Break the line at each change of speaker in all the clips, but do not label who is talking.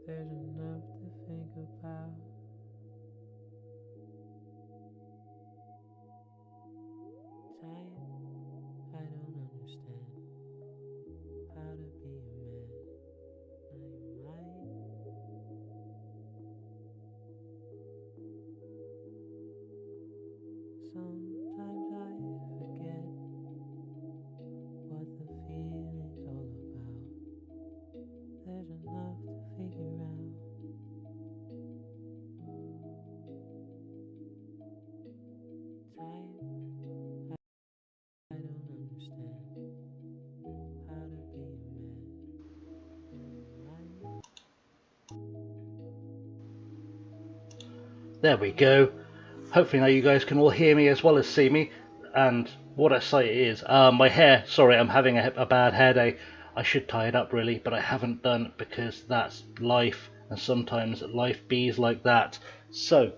There's enough to think about. Tired, I don't understand how to be a man. I might. Sometimes I forget what the feeling's all about. There's enough to figure out. Tired, I don't understand how to be a man. I might.
There we go. Hopefully now you guys can all hear me as well as see me. And what a sight it is. My hair, sorry, I'm having a bad hair day. I should tie it up really, but I haven't done because that's life. And sometimes life bees like that. So,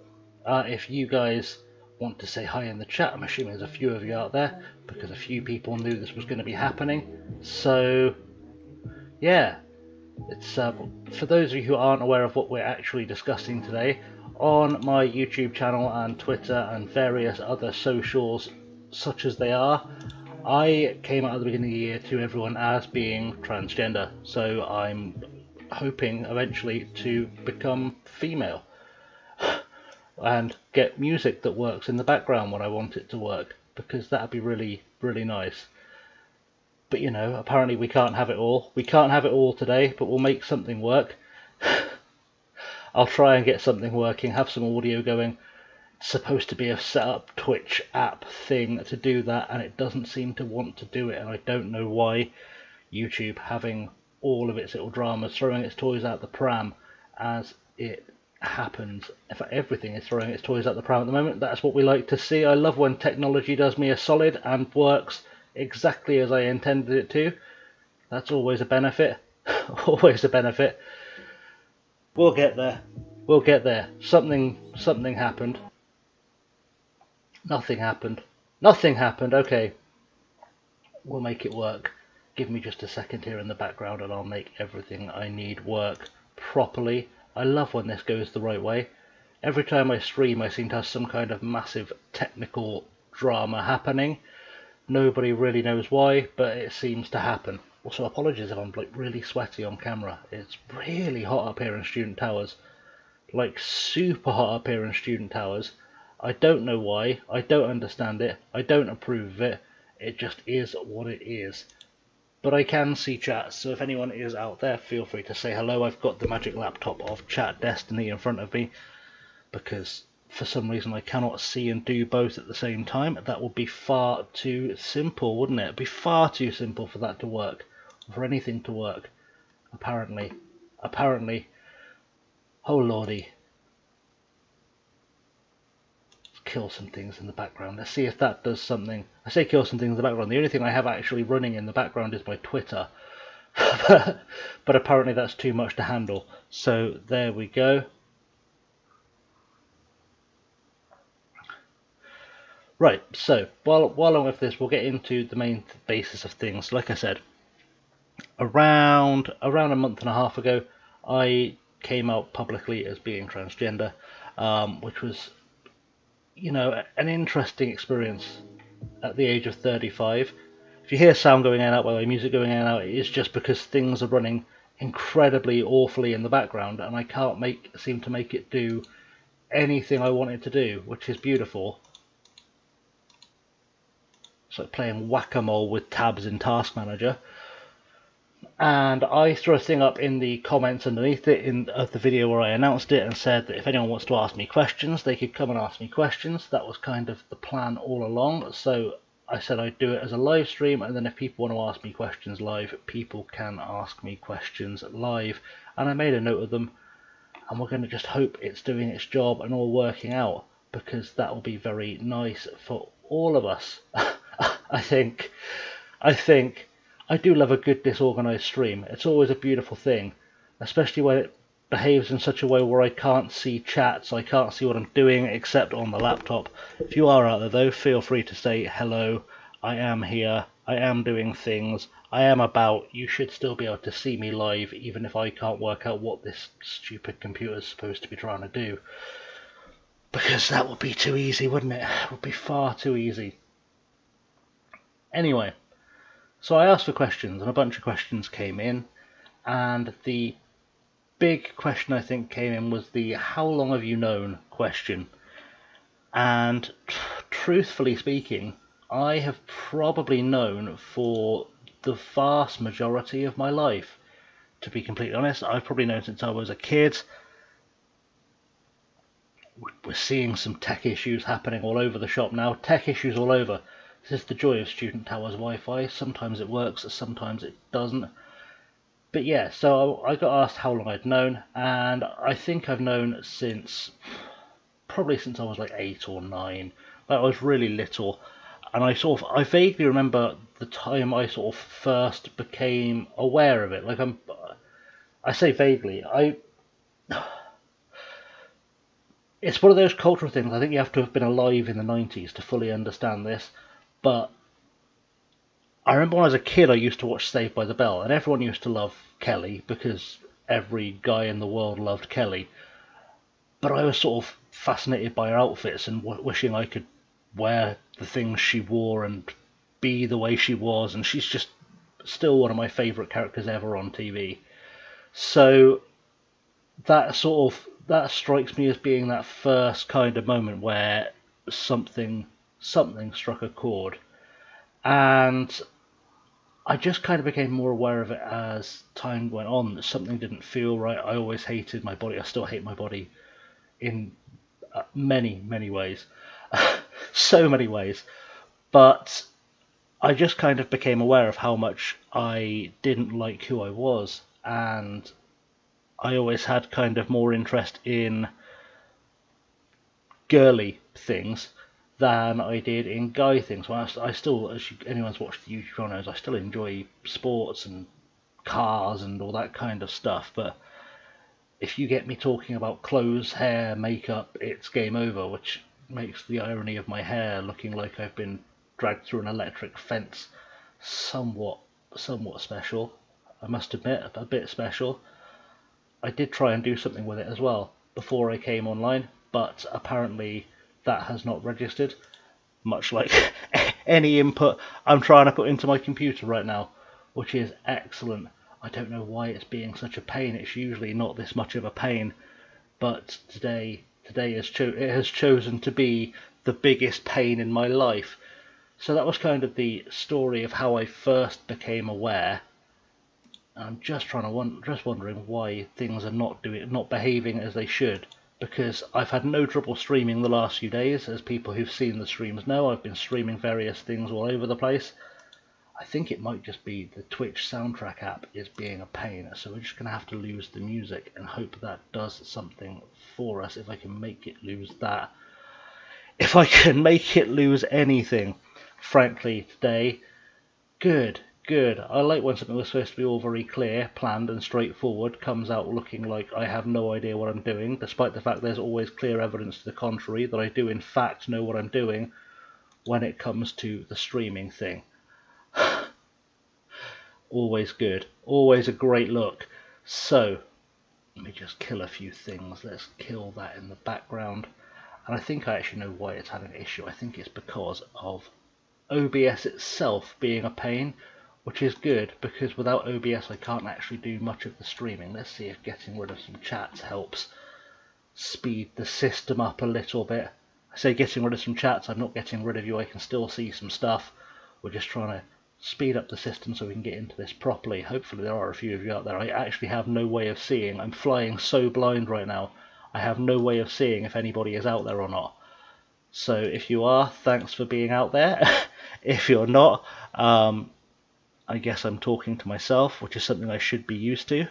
if you guys want to say hi in the chat, I'm assuming there's a few of you out there because a few people knew this was going to be happening. So, yeah. It's for those of you who aren't aware of what we're actually discussing today, on my YouTube channel and Twitter and various other socials such as they are, I came out at the beginning of the year to everyone as being transgender, so I'm hoping eventually to become female and get music that works in the background when I want it to work, because that'd be really, really nice. But you know, apparently we can't have it all. We can't have it all today, but we'll make something work. I'll try and get something working, have some audio going. It's supposed to be a set up Twitch app thing to do that, and it doesn't seem to want to do it, and I don't know why. YouTube having all of its little dramas, throwing its toys out the pram as it happens. In fact, everything is throwing its toys out the pram at the moment. That's what we like to see. I love when technology does me a solid and works exactly as I intended it to. That's always a benefit. Always a benefit. We'll get there. We'll get there. Something happened. Nothing happened. Nothing happened. Okay. We'll make it work. Give me just a second here in the background and I'll make everything I need work properly. I love when this goes the right way. Every time I stream I seem to have some kind of massive technical drama happening. Nobody really knows why, but it seems to happen. Also, apologies if I'm like really sweaty on camera. It's really hot up here in Student Towers. Like super hot up here in Student Towers. I don't know why. I don't understand it. I don't approve of it. It just is what it is. But I can see chat, so if anyone is out there, feel free to say hello. I've got the magic laptop of Chat Destiny in front of me, because for some reason I cannot see and do both at the same time. That would be far too simple, wouldn't it? It'd be far too simple for that to work, for anything to work. Apparently. Oh lordy. Let's kill some things in the background. Let's see if that does something. I say kill some things in the background. The only thing I have actually running in the background is my Twitter. But apparently that's too much to handle. So there we go. Right, so while I'm with this, we'll get into the main basis of things. Like I said, around a month and a half ago, I came out publicly as being transgender, which was, you know, an interesting experience at the age of 35. If you hear sound going in and out, by the way, music going in and out, it is just because things are running incredibly awfully in the background, and I can't seem to make it do anything I want it to do, which is beautiful. It's like playing whack-a-mole with tabs in Task Manager. And I threw a thing up in the comments underneath it of the video where I announced it and said that if anyone wants to ask me questions, they could come and ask me questions. That was kind of the plan all along. So I said I'd do it as a live stream, and then if people want to ask me questions live, people can ask me questions live. And I made a note of them, and we're going to just hope it's doing its job and all working out, because that will be very nice for all of us. I think I do love a good disorganized stream. It's always a beautiful thing, especially when it behaves in such a way where I can't see chats, I can't see what I'm doing except on the laptop. If you are out there though, feel free to say hello. I am here. I am doing things. I am about. You should still be able to see me live, even if I can't work out what this stupid computer is supposed to be trying to do. Because that would be too easy, wouldn't it? It would be far too easy. Anyway, so I asked for questions, and a bunch of questions came in, and the big question I think came in was the "how long have you known" question. And truthfully speaking, I have probably known for the vast majority of my life. To be completely honest, I've probably known since I was a kid. We're seeing some tech issues happening all over the shop now. Tech issues all over. This is the joy of Student Towers Wi-Fi. Sometimes it works, sometimes it doesn't. But yeah, so I got asked how long I'd known, and I think I've known probably since I was like 8 or 9. Like I was really little, and I vaguely remember the time I sort of first became aware of it. I say vaguely. It's one of those cultural things. I think you have to have been alive in the 90s to fully understand this. But I remember when I was a kid, I used to watch Saved by the Bell, and everyone used to love Kelly because every guy in the world loved Kelly. But I was sort of fascinated by her outfits and wishing I could wear the things she wore and be the way she was. And she's just still one of my favourite characters ever on TV. So that strikes me as being that first kind of moment where something struck a chord, and I just kind of became more aware of it as time went on. Something didn't feel right. I always hated my body. I still hate my body in many ways, so many ways. But I just kind of became aware of how much I didn't like who I was, and I always had kind of more interest in girly things than I did in guy things. Well, I still, anyone's watched the YouTube channel knows, I still enjoy sports and cars and all that kind of stuff. But if you get me talking about clothes, hair, makeup, it's game over, which makes the irony of my hair looking like I've been dragged through an electric fence somewhat special. I must admit, a bit special. I did try and do something with it as well before I came online, but apparently that has not registered, much like any input I'm trying to put into my computer right now, which is excellent. I don't know why it's being such a pain. It's usually not this much of a pain, but today it has chosen to be the biggest pain in my life. So that was kind of the story of how I first became aware. I'm just wondering why things are not behaving as they should. Because I've had no trouble streaming the last few days, as people who've seen the streams know. I've been streaming various things all over the place. I think it might just be the Twitch soundtrack app is being a pain, so we're just going to have to lose the music and hope that does something for us. If I can make it lose that, if I can make it lose anything, frankly, today, good. Good. I like when something was supposed to be all very clear, planned and straightforward comes out looking like I have no idea what I'm doing, despite the fact there's always clear evidence to the contrary that I do in fact know what I'm doing when it comes to the streaming thing. Always good. Always a great look. So, let me just kill a few things. Let's kill that in the background. And I think I actually know why it's had an issue. I think it's because of OBS itself being a pain, which is good because without OBS I can't actually do much of the streaming. Let's see if getting rid of some chats helps speed the system up a little bit. I say getting rid of some chats, I'm not getting rid of you, I can still see some stuff. We're just trying to speed up the system so we can get into this properly. Hopefully there are a few of you out there. I actually have no way of seeing. I'm flying so blind right now. I have no way of seeing if anybody is out there or not. So if you are, thanks for being out there. If you're not, I guess I'm talking to myself, which is something I should be used to,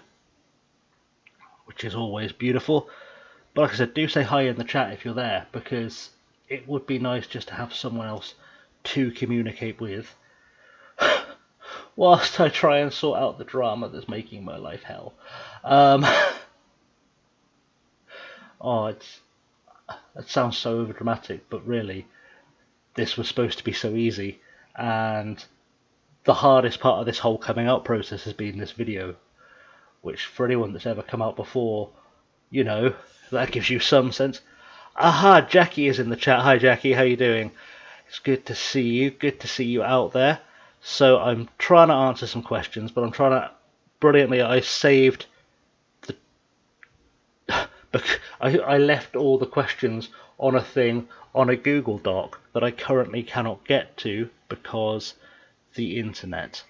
which is always beautiful. But like I said, do say hi in the chat if you're there, because it would be nice just to have someone else to communicate with, whilst I try and sort out the drama that's making my life hell. Oh, it sounds so overdramatic, but really, this was supposed to be so easy, and the hardest part of this whole coming out process has been this video, which for anyone that's ever come out before, you know, that gives you some sense. Aha, Jackie is in the chat. Hi Jackie, how you doing? It's good to see you. Good to see you out there. So I'm trying to answer some questions, but I'm trying to brilliantly. I saved the. I left all the questions on a thing on a Google Doc that I currently cannot get to because the internet.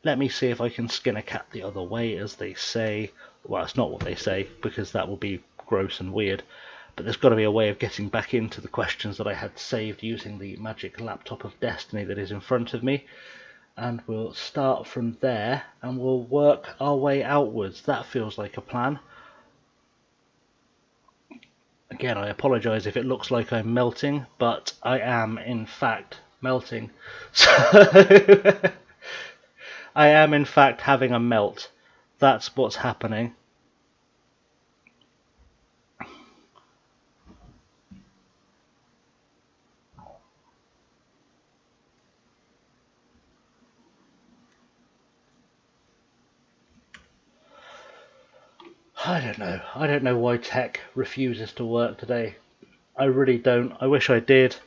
Let me see if I can skin a cat the other way, as they say. Well, it's not what they say, because that would be gross and weird. But there's got to be a way of getting back into the questions that I had saved using the magic laptop of destiny that is in front of me. And we'll start from there, and we'll work our way outwards. That feels like a plan. Again, I apologise if it looks like I'm melting, but I am, in fact, melting. So I am, in fact, having a melt. That's what's happening. I don't know. I don't know why tech refuses to work today. I really don't. I wish I did.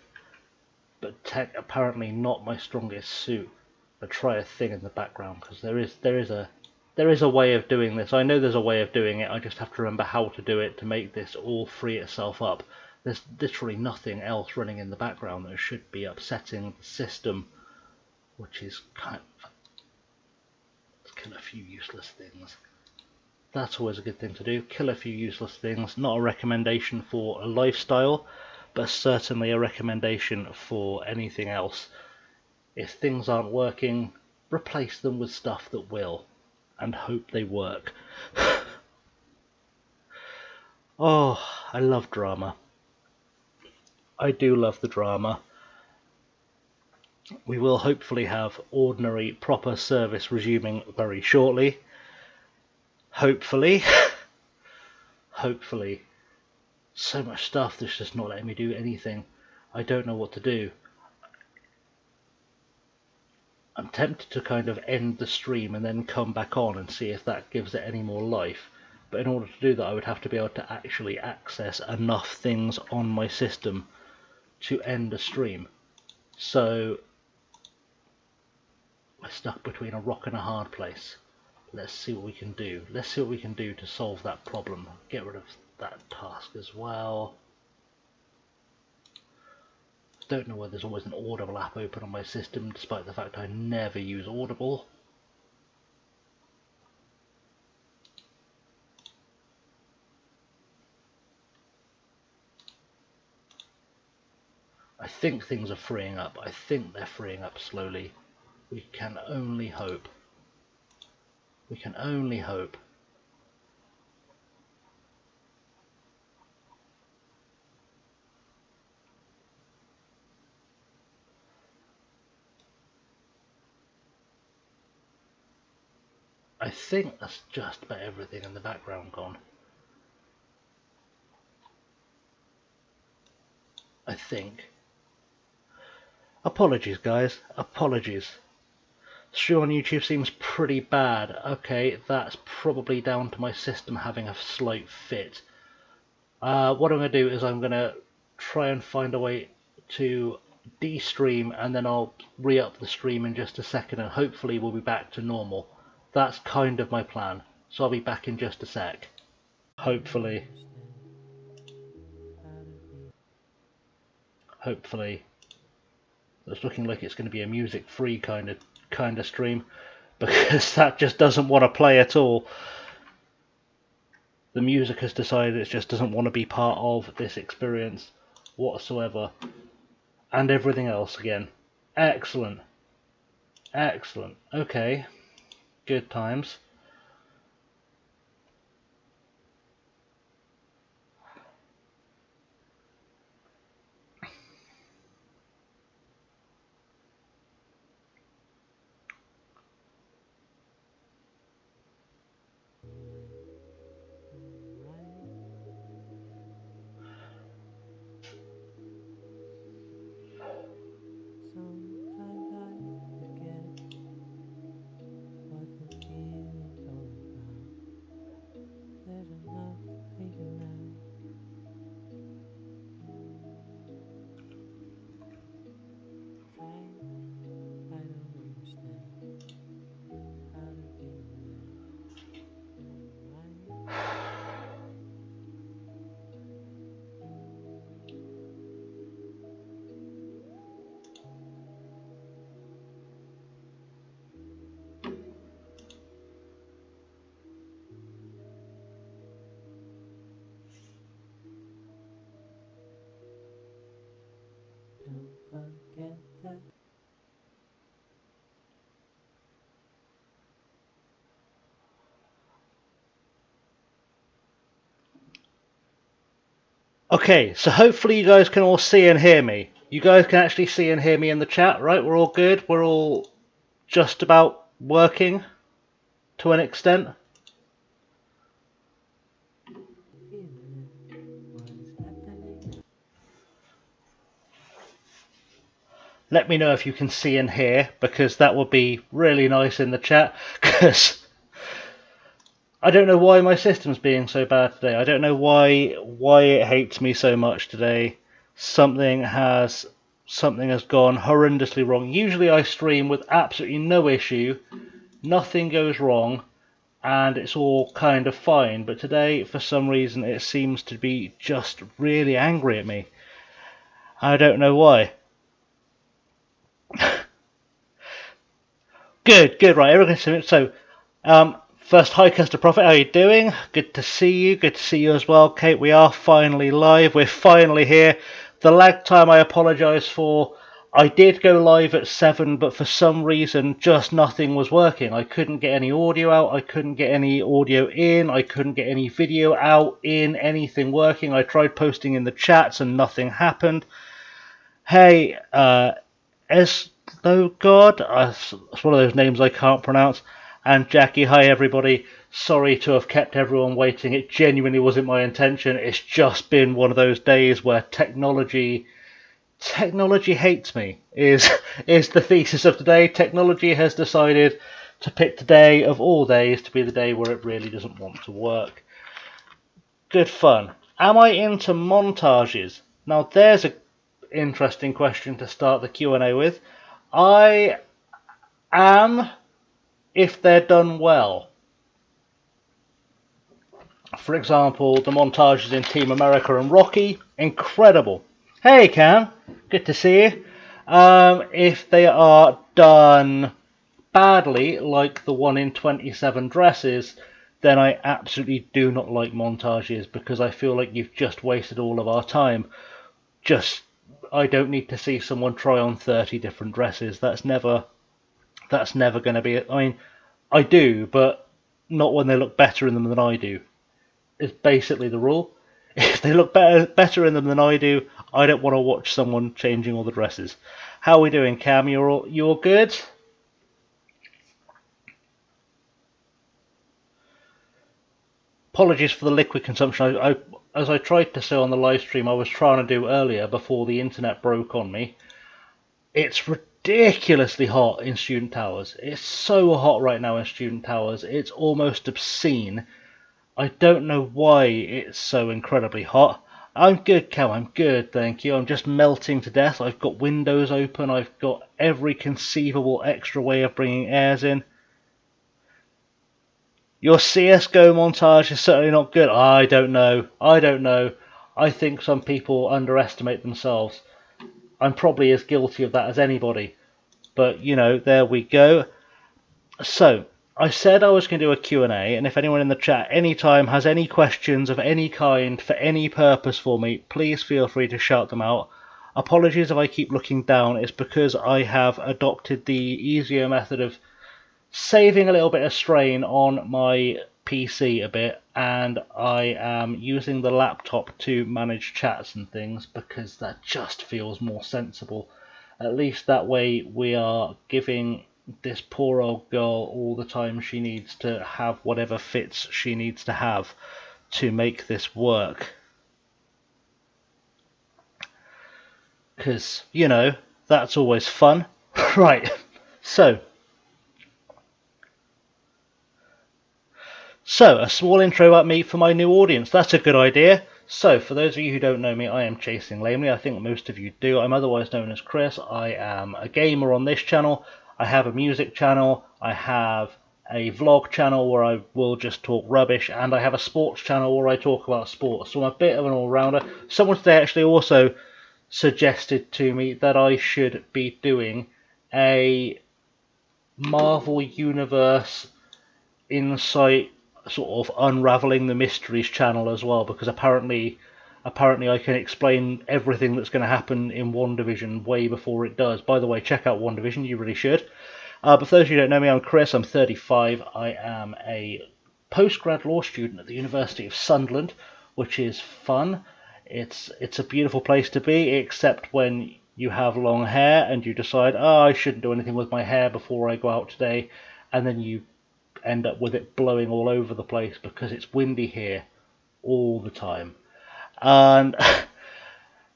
But tech apparently not my strongest suit. I'll try a thing in the background because there is a way of doing this. I know there's a way of doing it. I just have to remember how to do it to make this all free itself up. There's literally nothing else running in the background that should be upsetting the system, which is kind of, let's kill a few useless things. That's always a good thing to do. Kill a few useless things. Not a recommendation for a lifestyle, but certainly a recommendation for anything else. If things aren't working, replace them with stuff that will, and hope they work. Oh, I love drama. I do love the drama. We will hopefully have ordinary, proper service resuming very shortly. Hopefully. Hopefully. So much stuff that's just not letting me do anything. I don't know what to do. I'm tempted to kind of end the stream and then come back on and see if that gives it any more life. But in order to do that, I would have to be able to actually access enough things on my system to end a stream. So we're stuck between a rock and a hard place. Let's see what we can do. Let's see what we can do to solve that problem. Get rid of that task as well. I don't know why there's always an Audible app open on my system, despite the fact I never use Audible. I think things are freeing up. I think they're freeing up slowly. We can only hope. We can only hope. I think that's just about everything in the background gone. I think. Apologies, guys. Apologies. Stream on YouTube seems pretty bad. Okay, that's probably down to my system having a slight fit. What I'm going to do is I'm going to try and find a way to de-stream, and then I'll re-up the stream in just a second, and hopefully we'll be back to normal. That's kind of my plan. So I'll be back in just a sec. Hopefully. Hopefully. It's looking like it's going to be a music-free kind of stream, because that just doesn't want to play at all. The music has decided it just doesn't want to be part of this experience whatsoever. And everything else again. Excellent. Excellent. Okay. Good times.
Sometimes I forget
Okay, so hopefully you guys can all see and hear me. You guys can actually see and hear me in the chat, right? We're all good. We're all just about working to an extent.
Feeling what is happening now.
Let me know if you can see and hear, because that would be really nice in the chat. Because I don't know why my system's being so bad today. I don't know why it hates me so much today. Something has gone horrendously wrong. Usually I stream with absolutely no issue, nothing goes wrong, and it's all kind of fine. But today, for some reason, it seems to be just really angry at me. I don't know why. Good, right. Everything. So, first, hi, Custer Prophet. How are you doing? Good to see you. Good to see you as well, Kate. We are finally live. We're finally here. The lag time, I apologise for. I did go live at 7, but for some reason, just nothing was working. I couldn't get any audio out. I couldn't get any audio in. I couldn't get any video out, in, anything working. I tried posting in the chats and nothing happened. Hey, Eslo God, it's one of those names I can't pronounce. And Jackie, hi everybody. Sorry to have kept everyone waiting. It genuinely wasn't my intention. It's just been one of those days where technology hates me. Is the thesis of today. Technology has decided to pick today of all days to be the day where it really doesn't want to work. Good fun. Am I into montages? Now there's a interesting question to start the Q&A with. I am, if they're done well. For example, the montages in Team America and Rocky, incredible. Hey Cam, good to see you. If they are done badly, like the one in 27 Dresses, then I absolutely do not like montages, because I feel like you've just wasted all of our time. I don't need to see someone try on 30 different dresses. That's never going to be it. I mean, I do, but not when they look better in them than I do. It's basically the rule. If they look better in them than I do, I don't want to watch someone changing all the dresses. How are we doing, Cam? You all good? Apologies for the liquid consumption. As I tried to say on the live stream, I was trying to do earlier before the internet broke on me. It's ridiculously hot in student towers. It's so hot right now in student towers. It's almost obscene. I don't know why it's so incredibly hot. I'm good, Cal. I'm good, thank you. I'm just melting to death. I've got windows open. I've got every conceivable extra way of bringing airs in. Your CSGO montage is certainly not good. I don't know. I think some people underestimate themselves. I'm probably as guilty of that as anybody. But, there we go. So, I said I was going to do a Q&A, and if anyone in the chat anytime has any questions of any kind for any purpose for me, please feel free to shout them out. Apologies if I keep looking down. It's because I have adopted the easier method of saving a little bit of strain on my PC a bit, and I am using the laptop to manage chats and things because that just feels more sensible. At least that way we are giving this poor old girl all the time she needs to have whatever fits she needs to have to make this work. Because, that's always fun. Right, So, a small intro about me for my new audience. That's a good idea. So, for those of you who don't know me, I am Chasing Lamely. I think most of you do. I'm otherwise known as Chris. I am a gamer on this channel. I have a music channel. I have a vlog channel where I will just talk rubbish. And I have a sports channel where I talk about sports. So I'm a bit of an all-rounder. Someone today actually also suggested to me that I should be doing a Marvel Universe Insight sort of unraveling the mysteries channel as well, because apparently I can explain everything that's going to happen in WandaVision way before it does. By the way, check out WandaVision, you really should. But for those of you who don't know me, I'm Chris, I'm 35, I am a postgrad law student at the University of Sunderland, which is fun. It's a beautiful place to be, except when you have long hair and you decide, oh, I shouldn't do anything with my hair before I go out today, and then you end up with it blowing all over the place because it's windy here all the time. And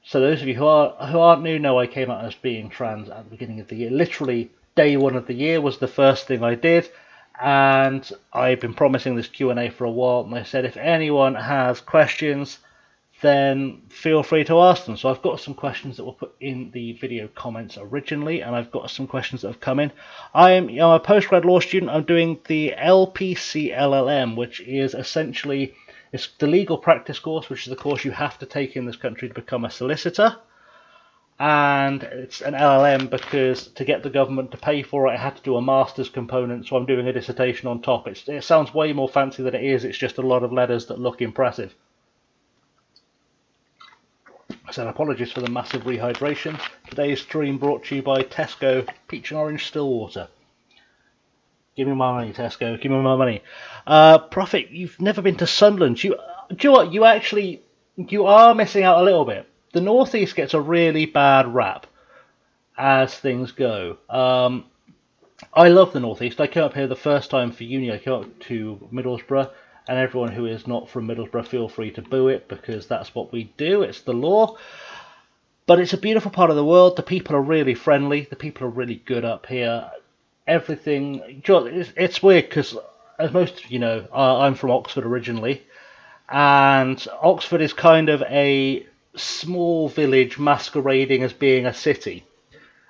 so those of you who aren't new know I came out as being trans at the beginning of the year. Literally day one of the year was the first thing I did, and I've been promising this Q&A for a while, and I said if anyone has questions, then feel free to ask them. So I've got some questions that were put in the video comments originally, and I've got some questions that have come in. I'm a postgrad law student. I'm doing the LPC LLM, which is essentially it's the legal practice course, which is the course you have to take in this country to become a solicitor. And it's an LLM because to get the government to pay for it, I had to do a master's component, so I'm doing a dissertation on top. It sounds way more fancy than it is. It's just a lot of letters that look impressive. So apologies for the massive rehydration. Today's stream brought to you by Tesco Peach and Orange Stillwater. Give me my money, Tesco. Give me my money. Prophet, you've never been to Sunderland. Do you know what? You are missing out a little bit. The North East gets a really bad rap as things go. I love the North East. I came up here the first time for uni. I came up to Middlesbrough, and everyone who is not from Middlesbrough, feel free to boo it because that's what we do. It's the law. But it's a beautiful part of the world. The people are really friendly. The people are really good up here. Everything. It's weird because, as most of you know, I'm from Oxford originally, and Oxford is kind of a small village masquerading as being a city.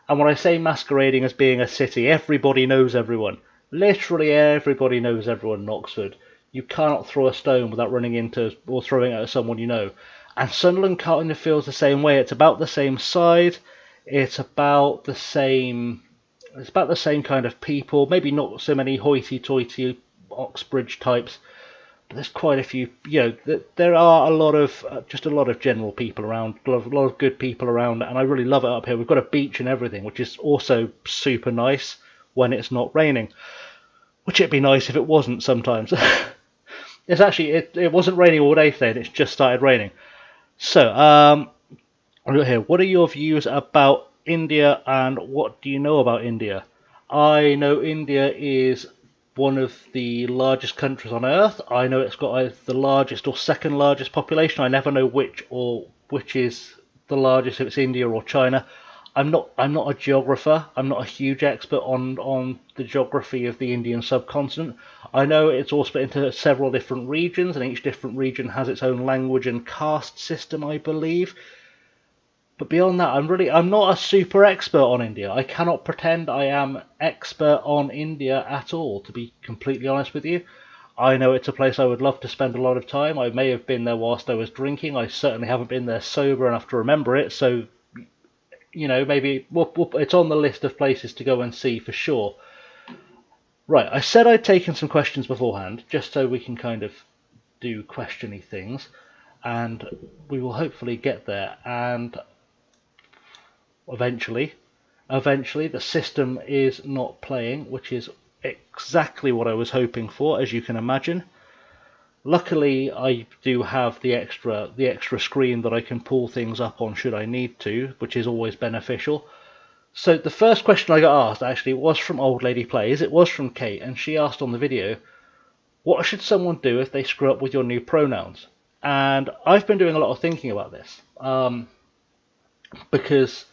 And when I say masquerading as being a city, everybody knows everyone. Literally everybody knows everyone in Oxford. You cannot throw a stone without running into or throwing it at someone you know. And Sunderland kind of feels the same way. It's about the same side. It's about the same kind of people. Maybe not so many hoity-toity Oxbridge types, but there's quite a few. There are a lot of general people around, a lot of good people around, and I really love it up here. We've got a beach and everything, which is also super nice when it's not raining. Which it'd be nice if it wasn't sometimes. It's actually it wasn't raining all day today, and it's just started raining. So I've got here. What are your views about India, and what do you know about India? I know India is one of the largest countries on earth. I know it's got either the largest or second largest population. I never know which is the largest, if it's India or China. I'm not a geographer. I'm not a huge expert on the geography of the Indian subcontinent. I know it's all split into several different regions, and each different region has its own language and caste system, I believe. But beyond that, I'm not a super expert on India. I cannot pretend I am expert on India at all, to be completely honest with you. I know it's a place I would love to spend a lot of time. I may have been there whilst I was drinking. I certainly haven't been there sober enough to remember it, so maybe it's on the list of places to go and see for sure. Right, I said I'd taken some questions beforehand, just so we can kind of do questiony things, and we will hopefully get there. And eventually, the system is not playing, which is exactly what I was hoping for, as you can imagine. Luckily, I do have the extra screen that I can pull things up on should I need to, which is always beneficial. So the first question I got asked actually was from Old Lady Plays. It was from Kate, and she asked on the video, what should someone do if they screw up with your new pronouns? And I've been doing a lot of thinking about this, because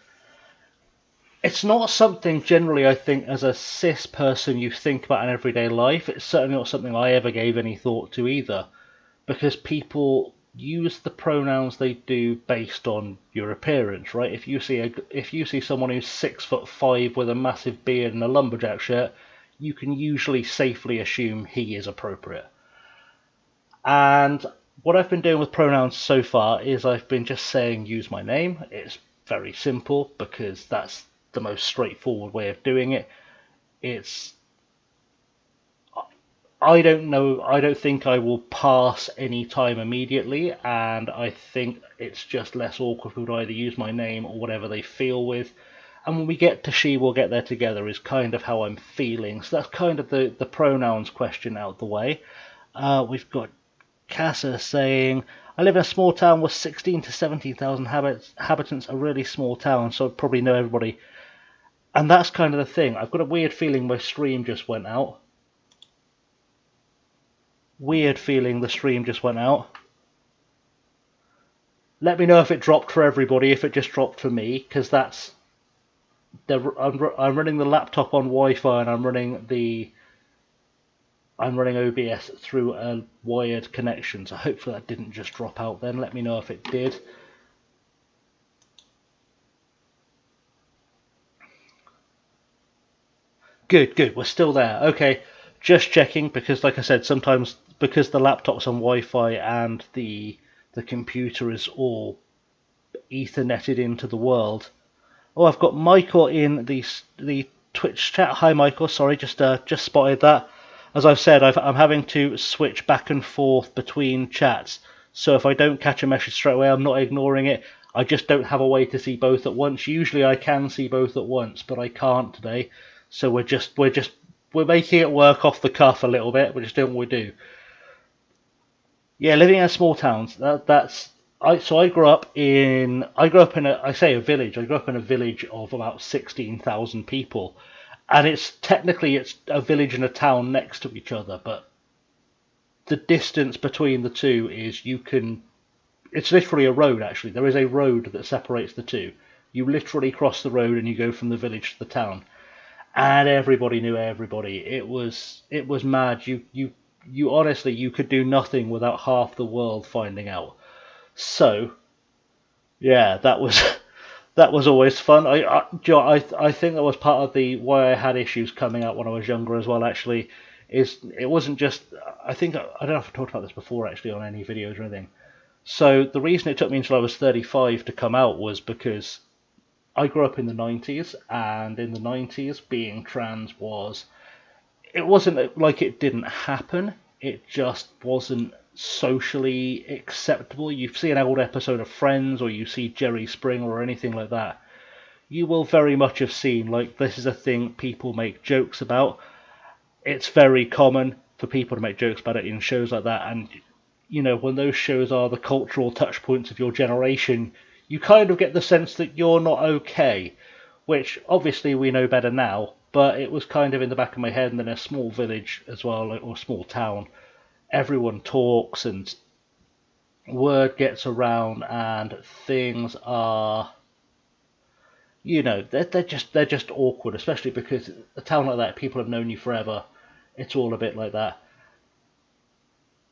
it's not something generally I think as a cis person you think about in everyday life. It's certainly not something I ever gave any thought to either, because people use the pronouns they do based on your appearance, right? If you see someone who's 6'5" with a massive beard and a lumberjack shirt, you can usually safely assume he is appropriate. And what I've been doing with pronouns so far is I've been just saying use my name. It's very simple because that's the most straightforward way of doing it. I don't think I will pass any time immediately, and I think it's just less awkward. People either use my name or whatever they feel with. And when we get to she will get there together is kind of how I'm feeling. So that's kind of the pronouns question out the way. We've got Casa saying, I live in a small town with 16 to 17,000 inhabitants, a really small town, so I probably know everybody. And that's kind of the thing. I've got a weird feeling my stream just went out. Weird feeling the stream just went out. Let me know if it dropped for everybody, if it just dropped for me, because that's... I'm running the laptop on Wi-Fi and I'm running OBS through a wired connection, so hopefully that didn't just drop out then. Let me know if it did. Good, we're still there. Okay, just checking, because like I said, sometimes because the laptop's on Wi-Fi and the computer is all etherneted into the world. Oh, I've got Michael in the Twitch chat. Hi Michael, sorry, just spotted that. As I've said, I'm having to switch back and forth between chats, so if I don't catch a message straight away, I'm not ignoring it. I just don't have a way to see both at once. Usually I can see both at once, but I can't today. So we're making it work off the cuff a little bit. We're just doing what we do. Yeah, living in small towns. I grew up in a village. I grew up in a village of about 16,000 people, and it's a village and a town next to each other, but the distance between the two is it's literally a road. Actually, there is a road that separates the two. You literally cross the road and you go from the village to the town, and everybody knew everybody. It was mad. You honestly, you could do nothing without half the world finding out. So yeah, that was that was always fun. I think that was part of the why I had issues coming out when I was younger as well. Actually, is it wasn't just I think I don't know if I've talked about this before actually on any videos or anything. So the reason it took me until I was 35 to come out was because I grew up in the 90s, and in the 90s being trans it wasn't like it didn't happen, it just wasn't socially acceptable. You see an old episode of Friends, or you see Jerry Springer or anything like that, you will very much have seen, like, this is a thing people make jokes about. It's very common for people to make jokes about it in shows like that, and when those shows are the cultural touch points of your generation, you kind of get the sense that you're not okay, which obviously we know better now, but it was kind of in the back of my head. And in a small village as well, or small town, everyone talks and word gets around, and things are, they're just awkward, especially because a town like that, people have known you forever. It's all a bit like that.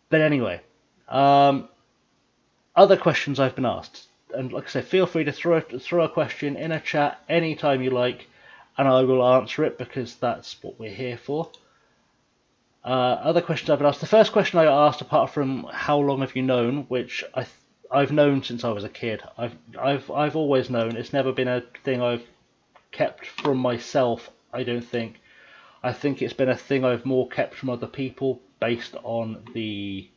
But anyway, other questions I've been asked, and like I said, feel free to throw a question in a chat anytime you like, and I will answer it, because that's what we're here for. Other questions I've been asked. The first question I asked, apart from how long have you known, which I've known since I was a kid. I've always known. It's never been a thing I've kept from myself, I don't think. I think it's been a thing I've more kept from other people, based on the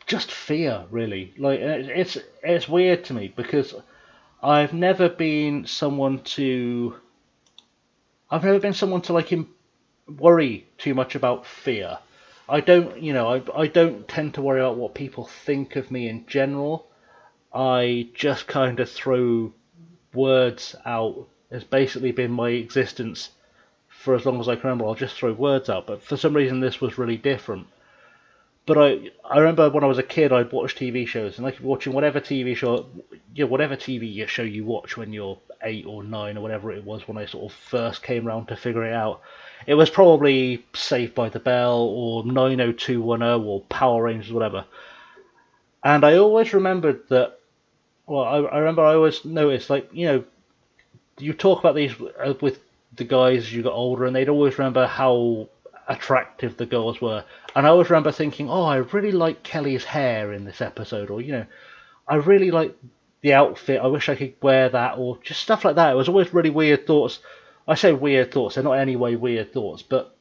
just fear, really. Like, it's weird to me, because I've never been someone to like worry too much about fear. I don't tend to worry about what people think of me in general. I just kind of throw words out. It's basically been my existence for as long as I can remember. I'll just throw words out, but for some reason this was really different. But I remember when I was a kid, I'd watch TV shows, and like watching whatever TV show, whatever TV show you watch when you're 8 or 9 or whatever it was, when I sort of first came around to figure it out. It was probably Saved by the Bell or 90210 or Power Rangers, whatever. And I always remembered that. Well, I remember I always noticed, like, you talk about these with the guys as you got older, and they'd always remember how attractive the girls were. And I always remember thinking, oh, I really like Kelly's hair in this episode, or, I really like the outfit, I wish I could wear that, or just stuff like that. It was always really weird thoughts. I say weird thoughts, they're not anyway weird thoughts, but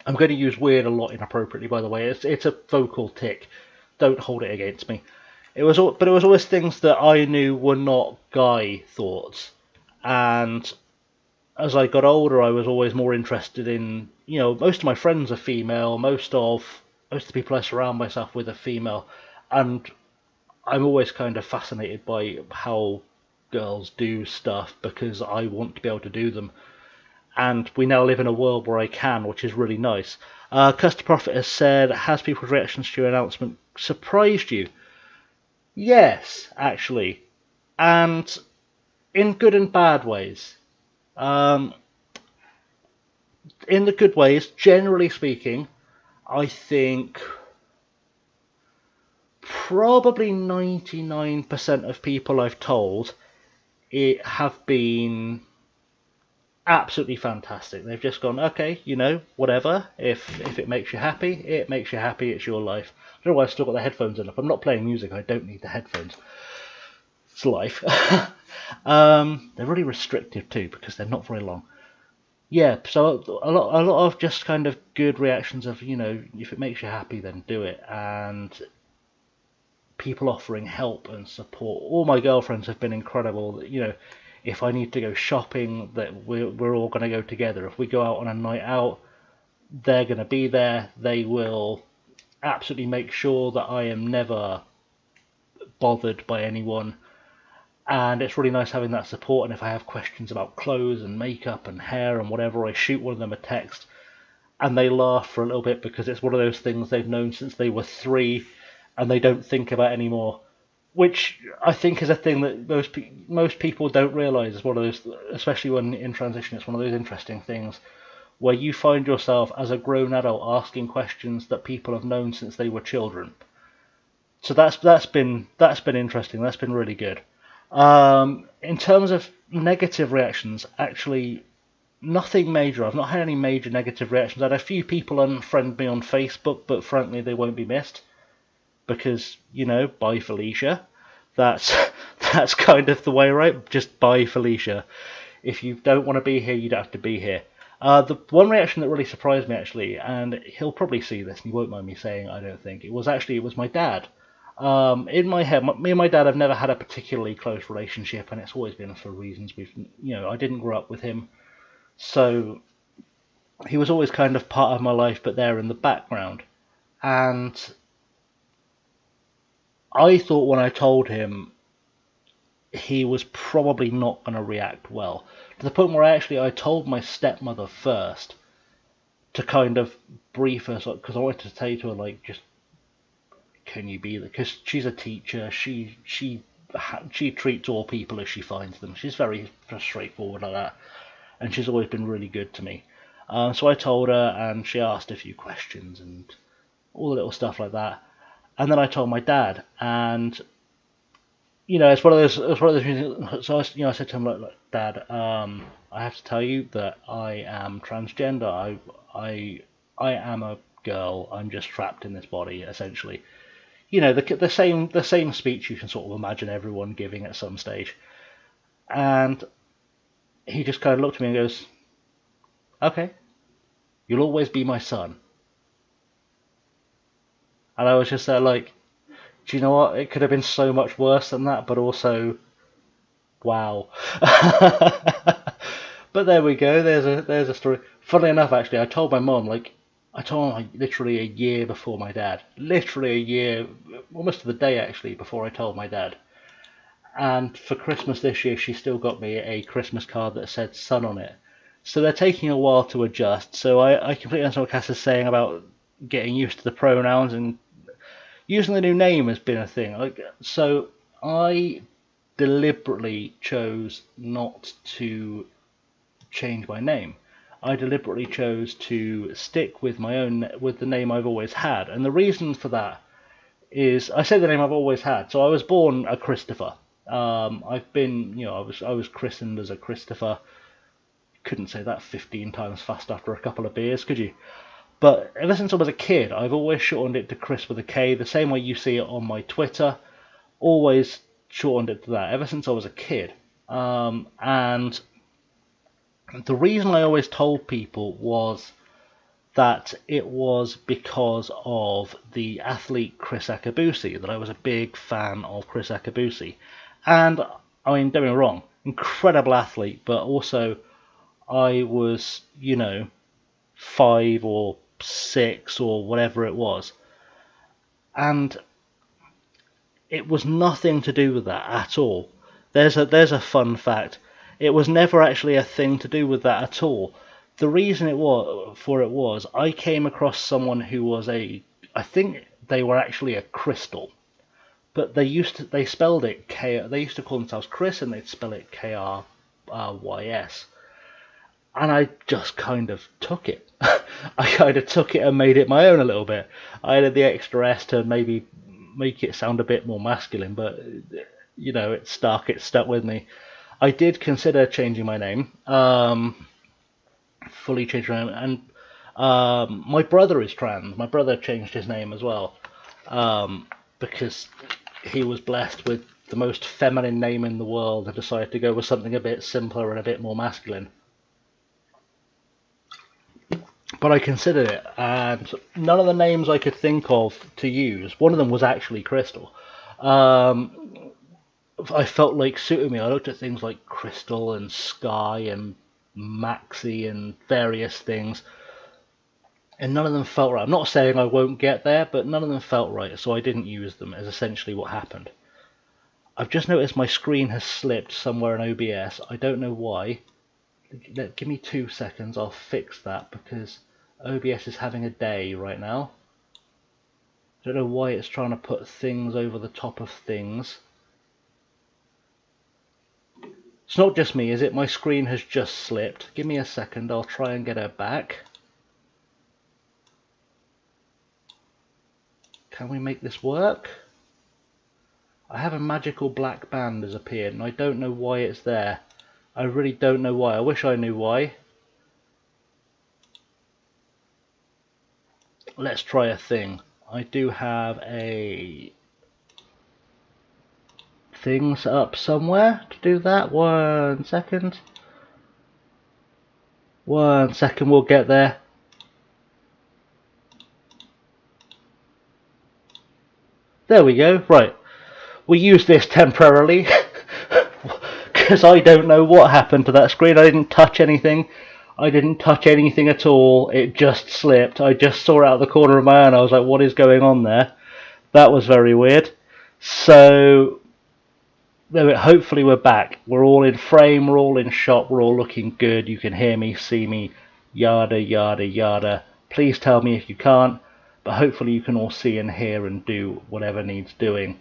I'm going to use weird a lot inappropriately, by the way. It's a vocal tick. Don't hold it against me. But it was always things that I knew were not guy thoughts. And as I got older, I was always more interested in, most of my friends are female, most of most of the people I surround myself with are female, and I'm always kind of fascinated by how girls do stuff because I want to be able to do them. And we now live in a world where I can, which is really nice. Custer Prophet has said, has people's reactions to your announcement surprised you? Yes, actually. And in good and bad ways. Um, in the good ways, generally speaking, I think probably 99% of people I've told it have been absolutely fantastic. They've just gone, okay, whatever. If it makes you happy, it makes you happy. It's your life. I don't know why I've still got the headphones in. If I'm not playing music, I don't need the headphones. It's life. They're really restrictive too because they're not very long. Yeah, so a lot of just kind of good reactions of if it makes you happy, then do it, and people offering help and support. All my girlfriends have been incredible. If I need to go shopping, that we're all going to go together. If we go out on a night out, they're going to be there. They will absolutely make sure that I am never bothered by anyone. And it's really nice having that support. And if I have questions about clothes and makeup and hair and whatever, I shoot one of them a text and they laugh for a little bit because it's one of those things they've known since they were 3 and they don't think about anymore. Which I think is a thing that most people don't realise is one of those, especially when in transition, it's one of those interesting things where you find yourself as a grown adult asking questions that people have known since they were children. So that's been interesting. That's been really good. In terms of negative reactions, actually nothing major. I've not had any major negative reactions. I had a few people unfriend me on Facebook, but frankly they won't be missed because bye Felicia. That's that's kind of the way, right? Just bye Felicia. If you don't want to be here, you don't have to be here. The one reaction that really surprised me actually, and he'll probably see this and he won't mind me saying, I don't think, it was my dad. In my head, me and my dad have never had a particularly close relationship, and it's always been for reasons I didn't grow up with him, so he was always kind of part of my life, but there in the background. And I thought when I told him, he was probably not going to react well. To the point where I told my stepmother first to kind of brief her, because I wanted to say to her, like, just can you be there? Because she's a teacher. She treats all people as she finds them. She's very straightforward like that, and she's always been really good to me. So I told her, and she asked a few questions and all the little stuff like that. And then I told my dad, and it's one of those. It's one of those. So I said to him, look, Dad, I have to tell you that I am transgender. I am a girl. I'm just trapped in this body, essentially. The same speech you can sort of imagine everyone giving at some stage. And he just kind of looked at me and goes, "Okay, you'll always be my son." And I was just there like, do you know what? It could have been so much worse than that, but also, wow. But there we go. There's a story. Funnily enough, actually, I told him literally a year before my dad. Literally a year, almost to the day actually, before I told my dad. And for Christmas this year, she still got me a Christmas card that said "son" on it. So they're taking a while to adjust. So I completely understand what Cass is saying about getting used to the pronouns, and using the new name has been a thing. So I deliberately chose not to change my name. I deliberately chose to stick with the name I've always had, and the reason for that is I say the name I've always had. So I was born a Christopher. I've been, I was christened as a Christopher. Couldn't say that 15 times fast after a couple of beers, could you? But ever since I was a kid, I've always shortened it to Chris with a K, the same way you see it on my Twitter. Always shortened it to that, ever since I was a kid. And the reason I always told people was that it was because of the athlete Chris Akabusi, that I was a big fan of Chris Akabusi. And, I mean, don't get me wrong, incredible athlete, but also I was, 5 or 6 or whatever it was. And it was nothing to do with that at all. There's a fun fact. It was never actually a thing to do with that at all. The reason it was I came across someone who was I think they were actually a crystal, but they spelled it K. They used to call themselves Chris, and they'd spell it Krys. And I just kind of took it. I kind of took it and made it my own a little bit. I added the extra S to maybe make it sound a bit more masculine, but it stuck. It stuck with me. I did consider changing my name, fully changed my name, and my brother is trans. My brother changed his name as well, because he was blessed with the most feminine name in the world and decided to go with something a bit simpler and a bit more masculine. But I considered it, and none of the names I could think of to use, one of them was actually Crystal, I felt like suited me. I looked at things like Crystal and Sky and Maxi and various things, and none of them felt right. I'm not saying I won't get there, but none of them felt right, so I didn't use them, is essentially what happened. I've just noticed my screen has slipped somewhere in OBS. I don't know why. Give me 2 seconds, I'll fix that, because OBS is having a day right now. I don't know why it's trying to put things over the top of things. It's not just me, is it? My screen has just slipped. Give me a second, I'll try and get her back. Can we make this work? I have a magical black band has appeared, and I don't know why it's there. I really don't know why. I wish I knew why. Let's try a thing. I do have a thing set up somewhere to do that. 1 second. 1 second, we'll get there. There we go. Right. We use this temporarily. Because I don't know what happened to that screen. I didn't touch anything. I didn't touch anything at all. It just slipped. I just saw it out of the corner of my eye and I was like, what is going on there? That was very weird. So, hopefully we're back. We're all in frame, we're all in shot, we're all looking good. You can hear me, see me, yada, yada, yada. Please tell me if you can't, but hopefully you can all see and hear and do whatever needs doing.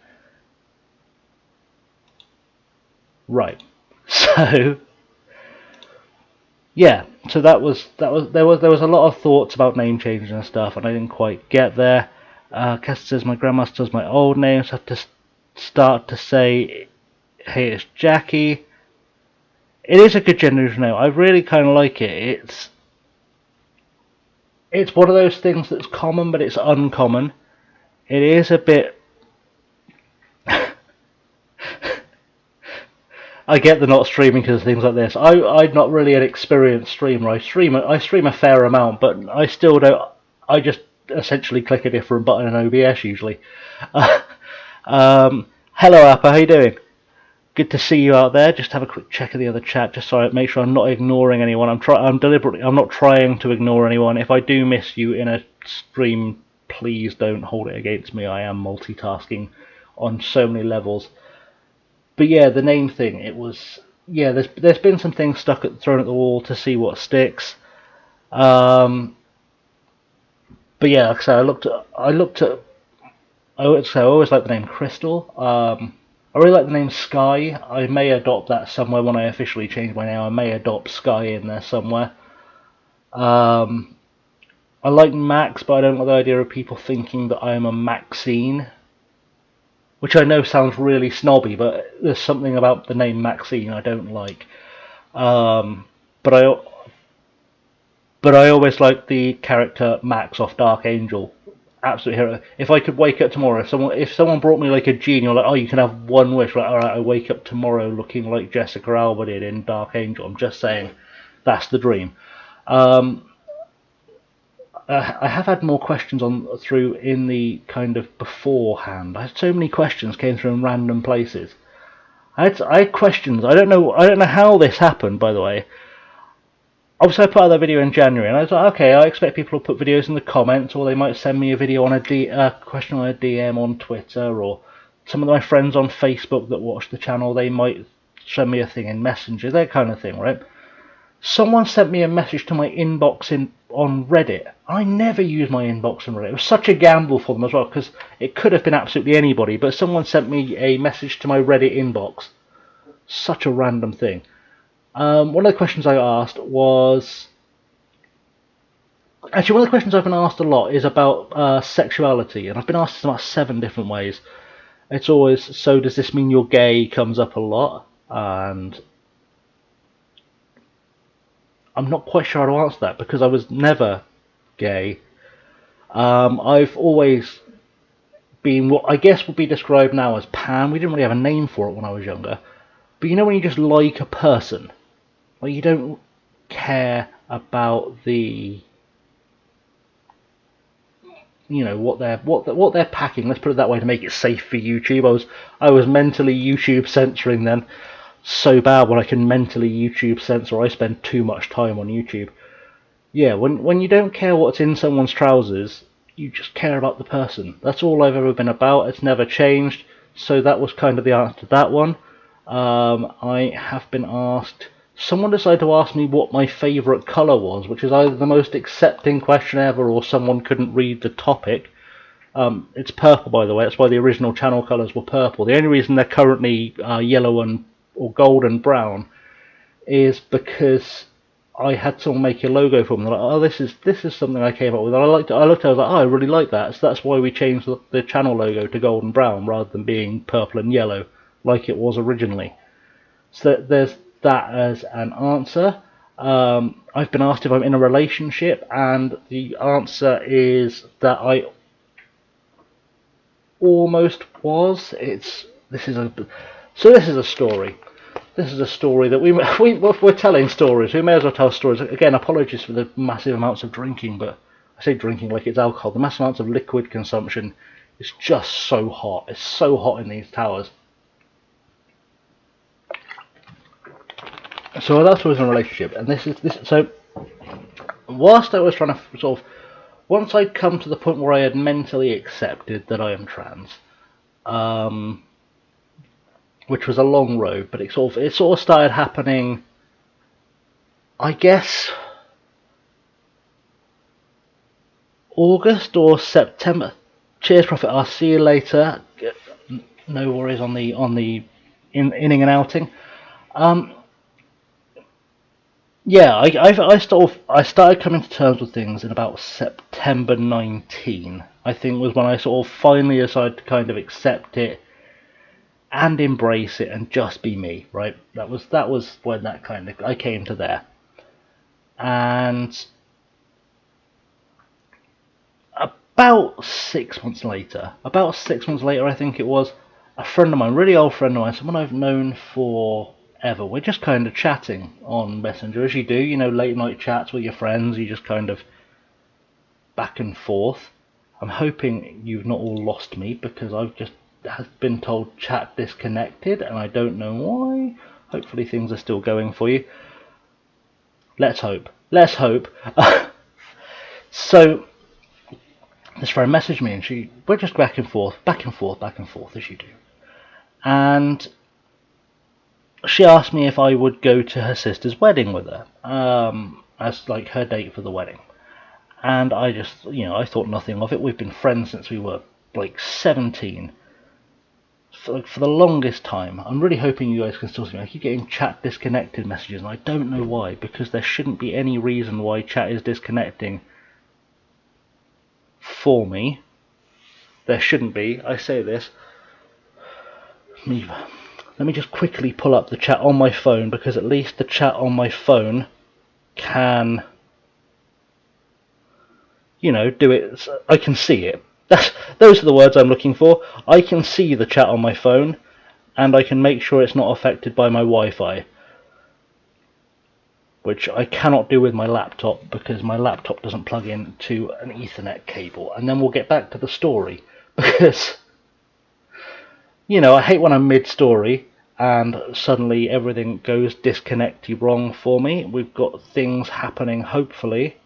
Right. So, yeah, so there was a lot of thoughts about name changes and stuff, and I didn't quite get there. Kester says my grandma still has my old name, so I have to start to say, hey, it's Jackie. It is a good gender name. I really kind of like it. It's one of those things that's common, but it's uncommon. It is a bit. I get the not streaming because of things like this. I'm not really an experienced streamer. I stream a fair amount, but I still don't. I just essentially click a different button in OBS usually. Hello, Appa. How you doing? Good to see you out there. Just have a quick check of the other chat, just so I make sure I'm not ignoring anyone. I'm not trying to ignore anyone. If I do miss you in a stream, please don't hold it against me. I am multitasking on so many levels. But yeah, the name thing, it was, yeah, there's been some things thrown at the wall to see what sticks. But yeah, like I said, I always like the name Crystal. I really like the name Sky. I may adopt that somewhere when I officially change my name. I may adopt Sky in there somewhere. I like Max, but I don't like the idea of people thinking that I am a Maxine. Which I know sounds really snobby, but there's something about the name Maxine I don't like. But I always liked the character Max off Dark Angel. Absolute hero. If I could wake up tomorrow, if someone brought me like a genie, or like, oh, you can have one wish, like, alright, I wake up tomorrow looking like Jessica Alba did in Dark Angel. I'm just saying, that's the dream. I have had more questions through in the kind of beforehand. I had so many questions came through in random places. I had questions. I don't know how this happened, by the way. obviously I put out that video in January, and I was like, okay, I expect people to put videos in the comments, or they might send me a video on a question on a DM on Twitter, or some of my friends on Facebook that watch the channel, they might send me a thing in Messenger, that kind of thing, right? Someone sent me a message to my inbox on Reddit. I never use my inbox on Reddit. It was such a gamble for them as well, because it could have been absolutely anybody, but someone sent me a message to my Reddit inbox. Such a random thing. One of the questions I asked was... Actually, one of the questions I've been asked a lot is about sexuality, and I've been asked this about 7 different ways. It's always, so does this mean you're gay, comes up a lot, and I'm not quite sure how to answer that, because I was never gay. I've always been what I guess would be described now as pan. We didn't really have a name for it when I was younger. But you know when you just like a person? Like you don't care about the... You know what they're packing. Let's put it that way to make it safe for YouTube. I was mentally YouTube censoring then. So bad when I can mentally YouTube censor. I spend too much time on YouTube. Yeah, when you don't care what's in someone's trousers, you just care about the person. That's all I've ever been about. It's never changed. So that was kind of the answer to that one. I have been asked... Someone decided to ask me what my favourite colour was, which is either the most accepting question ever or someone couldn't read the topic. It's purple, by the way. That's why the original channel colours were purple. The only reason they're currently yellow or gold and brown is because I had someone make a logo for them. They're like, oh, this is something I came up with. And I looked at it, I was like, oh, I really like that. So that's why we changed the channel logo to gold and brown rather than being purple and yellow like it was originally. So there's that as an answer. I've been asked if I'm in a relationship, and the answer is that I almost was. This is a story. This is a story that we're telling stories. We may as well tell stories. Again, apologies for the massive amounts of drinking, but I say drinking like it's alcohol. The massive amounts of liquid consumption is just so hot. It's so hot in these towers. So that's was in a relationship, and this. So whilst I was trying to sort of, once I'd come to the point where I had mentally accepted that I am trans, which was a long road, but it sort of started happening, I guess, August or September. Cheers, Prophet. I'll see you later. No worries on the inning and outing. Yeah, I started coming to terms with things in about September 19. I think was when I sort of finally decided to kind of accept it and embrace it and just be me. Right, that was when that kind of I came to there, and about 6 months later, I think it was, a friend of mine, really old friend of mine, someone I've known for ever. We're just kind of chatting on Messenger, as you do, you know, late night chats with your friends. You just kind of back and forth. I'm hoping you've not all lost me, because I've just been told chat disconnected, and I don't know why. Hopefully things are still going for you. Let's hope. Let's hope. So this friend messaged me, and we're just back and forth, as you do. And she asked me if I would go to her sister's wedding with her, as like her date for the wedding. And I just, I thought nothing of it. We've been friends since we were like 17. For the longest time. I'm really hoping you guys can still see me. I keep getting chat disconnected messages, and I don't know why, because there shouldn't be any reason why chat is disconnecting for me. There shouldn't be. I say this. Let me just quickly pull up the chat on my phone, because at least the chat on my phone can, do it. I can see it. Those are the words I'm looking for. I can see the chat on my phone, and I can make sure it's not affected by my Wi-Fi, which I cannot do with my laptop, because my laptop doesn't plug in to an Ethernet cable. And then we'll get back to the story, because I hate when I'm mid-story and suddenly everything goes disconnecty wrong for me. We've got things happening, hopefully.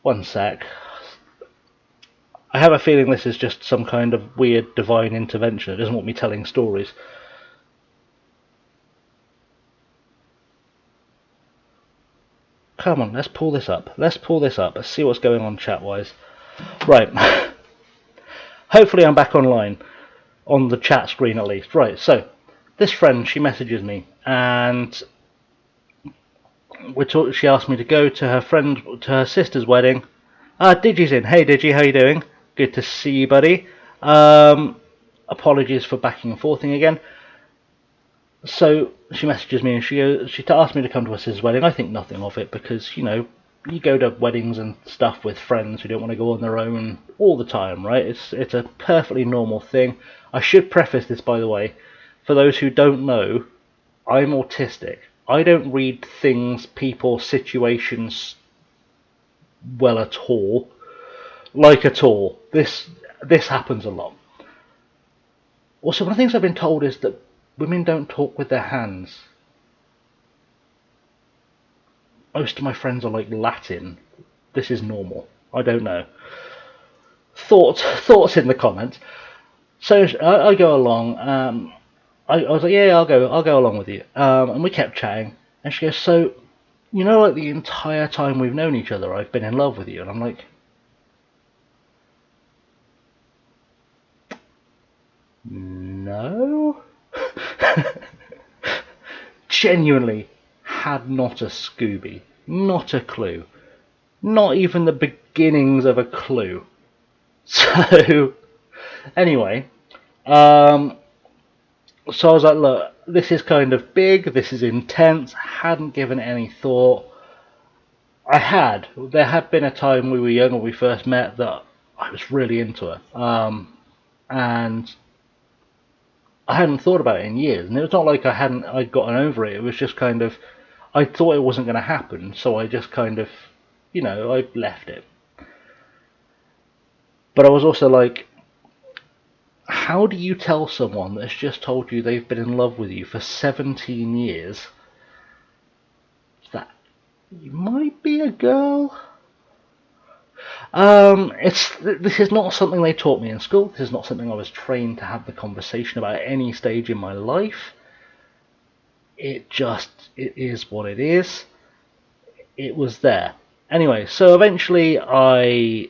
One sec. I have a feeling this is just some kind of weird divine intervention. It doesn't want me telling stories. Come on, let's pull this up. Let's pull this up. Let's see what's going on chat-wise. Right. Hopefully I'm back online. On the chat screen at least. Right, so this friend, she messages me, and she asked me to go to her sister's wedding. Digi's in. Hey Digi, how you doing? Good to see you, buddy. Apologies for backing and forthing again. So she messages me and she asked me to come to her sister's wedding. I think nothing of it because, you go to weddings and stuff with friends who don't want to go on their own all the time, right? It's a perfectly normal thing. I should preface this, by the way, for those who don't know, I'm autistic. I don't read things, people, situations well at all. Like at all. This happens a lot. Also, one of the things I've been told is that women don't talk with their hands. Most of my friends are like Latin. This is normal. I don't know. Thoughts in the comments. So I go along. I was like, yeah, I'll go along with you. And we kept chatting. And she goes, so, like the entire time we've known each other, I've been in love with you. And I'm like, no. Genuinely had not a Scooby, not a clue, not even the beginnings of a clue. So anyway, so I was like, look, this is kind of big, this is intense. Hadn't given it any thought. There had been a time when we were young when we first met that I was really into her, and I hadn't thought about it in years, and it was not like I'd gotten over it. It was just kind of, I thought it wasn't going to happen, so I just kind of, I left it. But I was also like, how do you tell someone that's just told you they've been in love with you for 17 years that you might be a girl? This is not something they taught me in school. This is not something I was trained to have the conversation about at any stage in my life. It is what it is. It was there. Anyway, so eventually I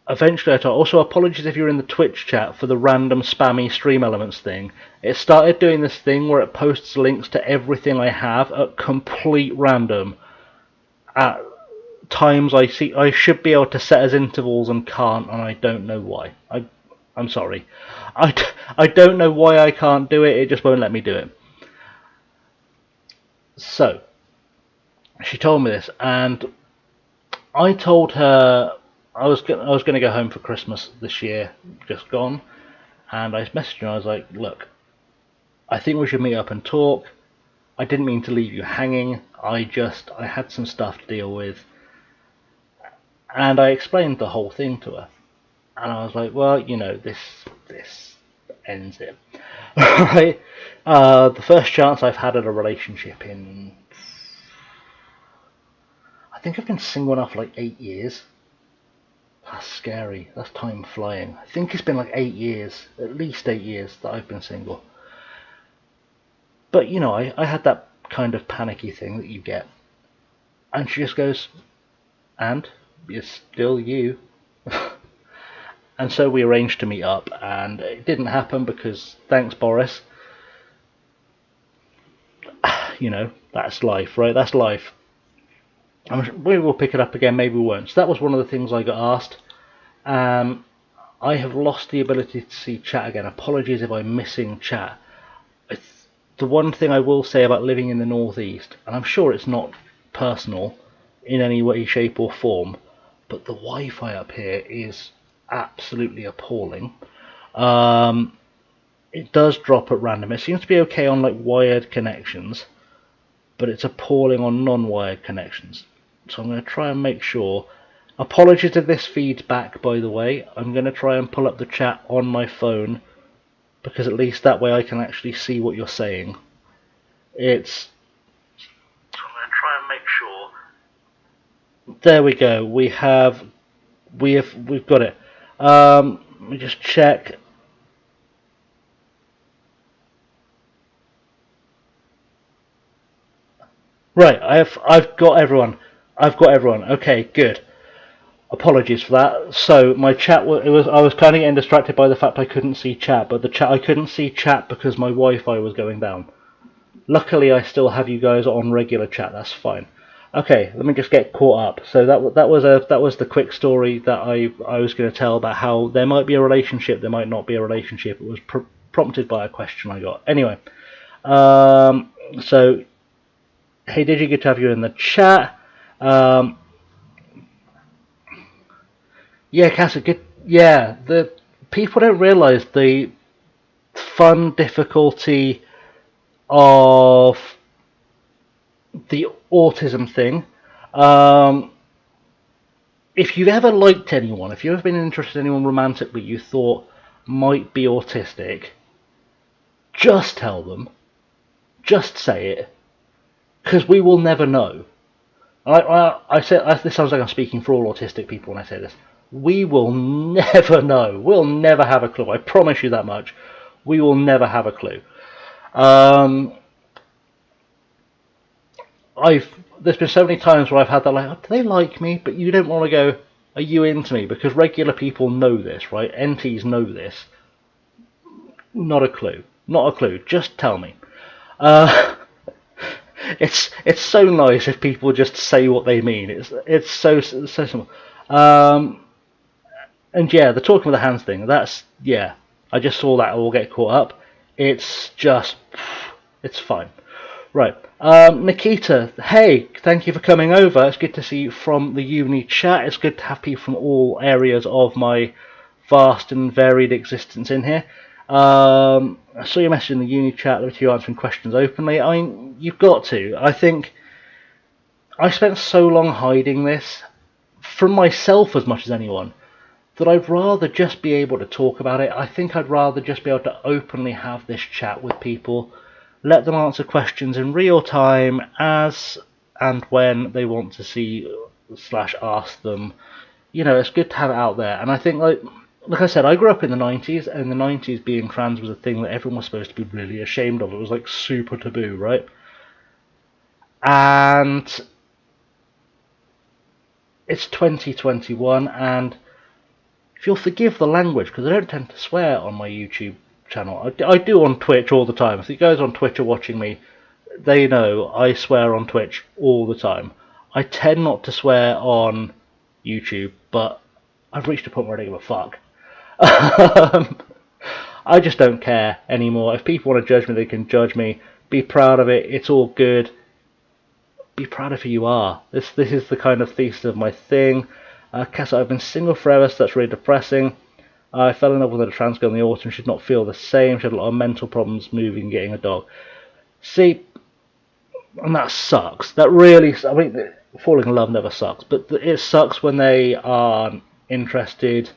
told, also apologies if you're in the Twitch chat for the random spammy stream elements thing. It started doing this thing where it posts links to everything I have at complete random. At times I should be able to set as intervals and can't, and I don't know why. I'm sorry. I don't know why I can't do it. It just won't let me do it. So she told me this, and I told her I was going to go home for Christmas this year, just gone, and I messaged her. I was like, look, I think we should meet up and talk. I didn't mean to leave you hanging. I had some stuff to deal with. And I explained the whole thing to her. And I was like, well, this ends it. Right? The first chance I've had at a relationship in... I think I've been single now for like 8 years. That's scary. That's time flying. I think it's been like 8 years. At least 8 years that I've been single. But, I had that kind of panicky thing that you get. And she just goes, and... you're still you. And so we arranged to meet up, and it didn't happen because, thanks Boris, that's life, right? That's life. Maybe we'll pick it up again, maybe we won't. So that was one of the things I got asked. I have lost the ability to see chat again. Apologies if I'm missing chat. It's the one thing I will say about living in the northeast, and I'm sure it's not personal in any way, shape or form, but the Wi-Fi up here is absolutely appalling. It does drop at random. It seems to be okay on like wired connections, but it's appalling on non-wired connections. So I'm going to try and make sure. Apologies if this feeds back, by the way. I'm going to try and pull up the chat on my phone because at least that way I can actually see what you're saying. It's. I'm going to try and make sure. There we go. We've got it. Let me just check. Right, I've got everyone. I've got everyone. Okay, good. Apologies for that. So my chat I was kind of getting distracted by the fact I couldn't see chat, but I couldn't see chat because my Wi-Fi was going down. Luckily, I still have you guys on regular chat. That's fine. Okay, let me just get caught up. So that was the quick story that I was going to tell about how there might be a relationship, there might not be a relationship. It was prompted by a question I got. Anyway, so hey, Digi, good to have you in the chat. Yeah, Casa, good. Yeah, the people don't realise the fun difficulty of the autism thing. If you've ever liked anyone, if you've ever been interested in anyone romantically you thought might be autistic, just tell them. Just say it. Because we will never know. I said this sounds like I'm speaking for all autistic people when I say this. We will never know. We'll never have a clue. I promise you that much. We will never have a clue. There's been so many times where I've had that like, oh, do they like me? But you don't want to go, are you into me? Because regular people know this, right? NTs know this. Not a clue. Not a clue. Just tell me. It's so nice if people just say what they mean. It's so simple. And yeah, the talking with the hands thing. That's yeah. I just saw that all get caught up. It's fine. Right. Nikita, hey, thank you for coming over. It's good to see you from the uni chat. It's good to have people from all areas of my vast and varied existence in here. I saw your message in the uni chat with you answering questions openly. I mean, you've got to. I think I spent so long hiding this from myself as much as anyone that I'd rather just be able to talk about it. I think I'd rather just be able to openly have this chat with people, let them answer questions in real time as and when they want to see / ask them. You know, it's good to have it out there. And I think, like I said, I grew up in the 90s, and in the 90s being trans was a thing that everyone was supposed to be really ashamed of. It was like super taboo, right? And it's 2021, and if you'll forgive the language, because I don't tend to swear on my YouTube channel. I do on Twitch all the time. If you guys on Twitch are watching me, they know I swear on Twitch all the time. I tend not to swear on YouTube, but I've reached a point where I don't give a fuck. I just don't care anymore. If people want to judge me, they can judge me. Be proud of it. It's all good. Be proud of who you are. This is the kind of thesis of my thing. Casa, I've been single forever, so that's really depressing. I fell in love with a trans girl in the autumn. She did not feel the same. She had a lot of mental problems moving, getting a dog. See, and that sucks. That really, I mean, falling in love never sucks, but it sucks when they aren't interested.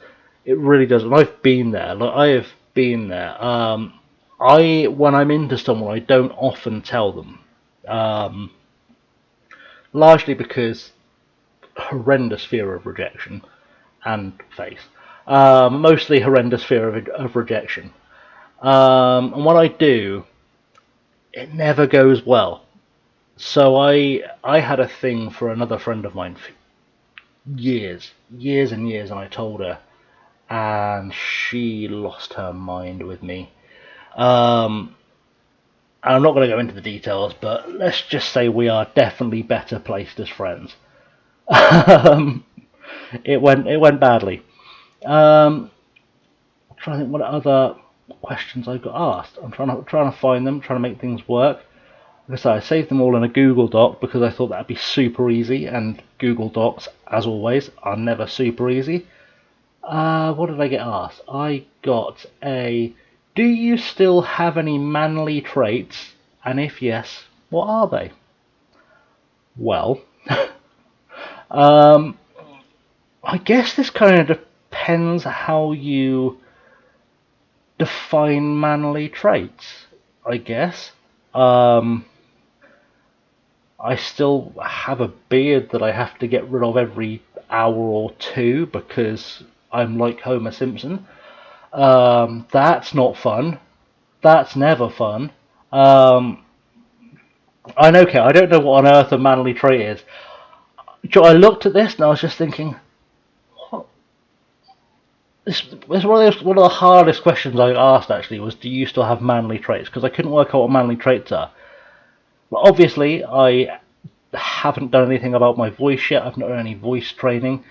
It really does. And I've been there. Like, I have been there. When I'm into someone, I don't often tell them. Largely because horrendous fear of rejection and faith. Mostly horrendous fear of rejection. And when I do, it never goes well. So I had a thing for another friend of mine for years and years, and I told her, and she lost her mind with me. I'm not going to go into the details, but let's just say we are definitely better placed as friends. It went badly. I'm trying to think what other questions I got asked. I'm trying to find them, trying to make things work. Like I said, I saved them all in a Google Doc because I thought that'd be super easy, and Google Docs, as always, are never super easy. What did I get asked? I got a, do you still have any manly traits? And if yes, what are they? Well, I guess this kind of depends how you define manly traits, I guess. Um, I still have a beard that I have to get rid of every hour or two because I'm like Homer Simpson. That's not fun. That's never fun. Um, I know, okay, I don't know what on earth a manly trait is. I looked at this and I was just thinking, what? This was one of the hardest questions I asked actually was, do you still have manly traits? Because I couldn't work out what manly traits are. But obviously, I haven't done anything about my voice yet. I've not done any voice training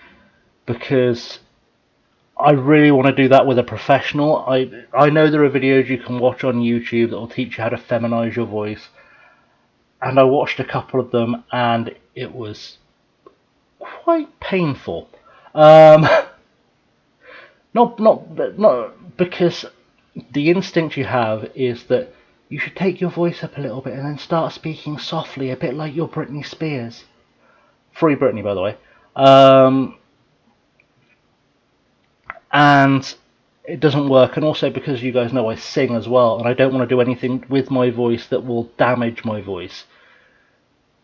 because I really want to do that with a professional. I know there are videos you can watch on YouTube that will teach you how to feminize your voice, and I watched a couple of them, and it was quite painful. Um, not because the instinct you have is that you should take your voice up a little bit and then start speaking softly, a bit like your Britney Spears. Free Britney, by the way. And it doesn't work, and also because you guys know I sing as well, and I don't want to do anything with my voice that will damage my voice.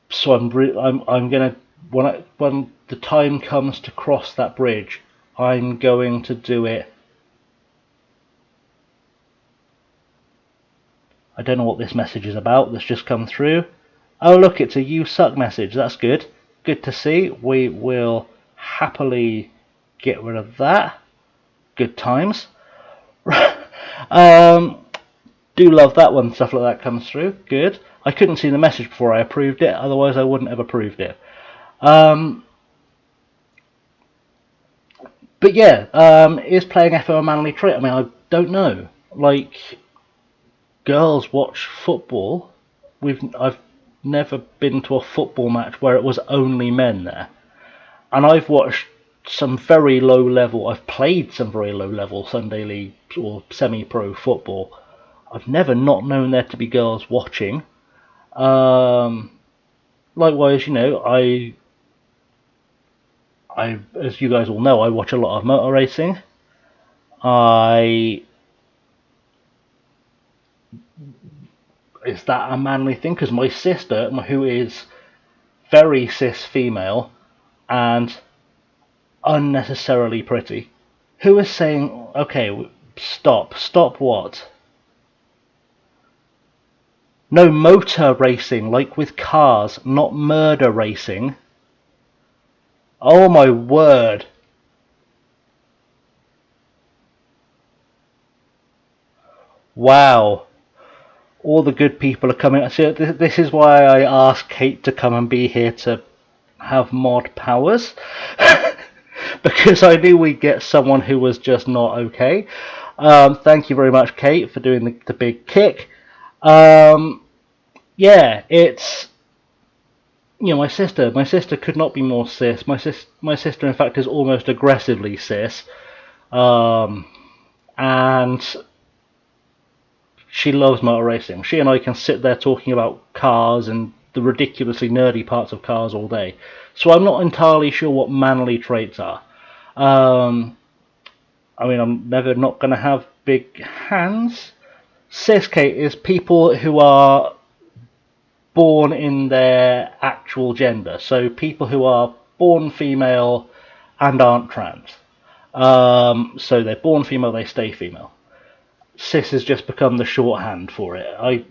So I'm gonna when the time comes to cross that bridge, I'm going to do it. I don't know what this message is about that's just come through. Oh look, it's a "you suck" message. That's good. Good to see. We will happily get rid of that. Good times. Do love that when stuff like that comes through. Good. I couldn't see the message before I approved it, otherwise I wouldn't have approved it. But yeah, is playing FM a manly trait? I mean, I don't know. Like, girls watch football. I've never been to a football match where it was only men there, and I've watched some very low level. I've played some very low level Sunday league or semi-pro football. I've never not known there to be girls watching. Likewise, you know, as you guys all know, I watch a lot of motor racing. Is that a manly thing? Because my sister, who is very cis female and unnecessarily pretty, who is saying, okay, stop what? No motor racing, like with cars, not murder racing. Oh my word. Wow. All the good people are coming. So this is why I asked Kate to come and be here to have mod powers. Because I knew we'd get someone who was just not okay. Thank you very much, Kate, for doing the big kick. Yeah, it's, you know, my sister could not be more cis. My sister, in fact, is almost aggressively cis, and she loves motor racing. She and I can sit there talking about cars and the ridiculously nerdy parts of cars all day. So I'm not entirely sure what manly traits are. I mean, I'm never not going to have big hands. Cis, Kate, is people who are born in their actual gender. So people who are born female and aren't trans. So they're born female, they stay female. Cis has just become the shorthand for it. I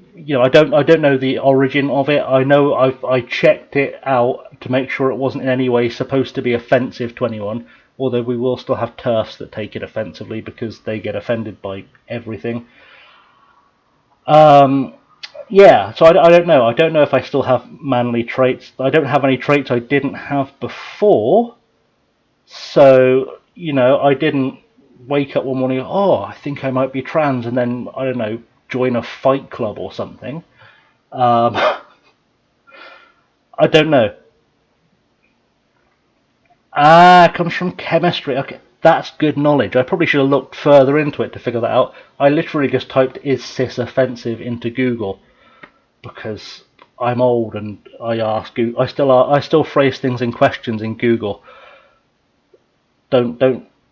don't know the origin of it. I know I checked it out to make sure it wasn't in any way supposed to be offensive to anyone. Although we will still have TERFs that take it offensively because they get offended by everything. Yeah, so I don't know. I don't know if I still have manly traits. I don't have any traits I didn't have before. So, you know, I didn't wake up one morning, oh, I think I might be trans, and then, I don't know, join a fight club or something. I don't know. It comes from chemistry. Okay, that's good knowledge. I probably should have looked further into it to figure that out. I literally just typed "is cis offensive" into Google because I'm old and I ask. I still phrase things in questions in Google. Don't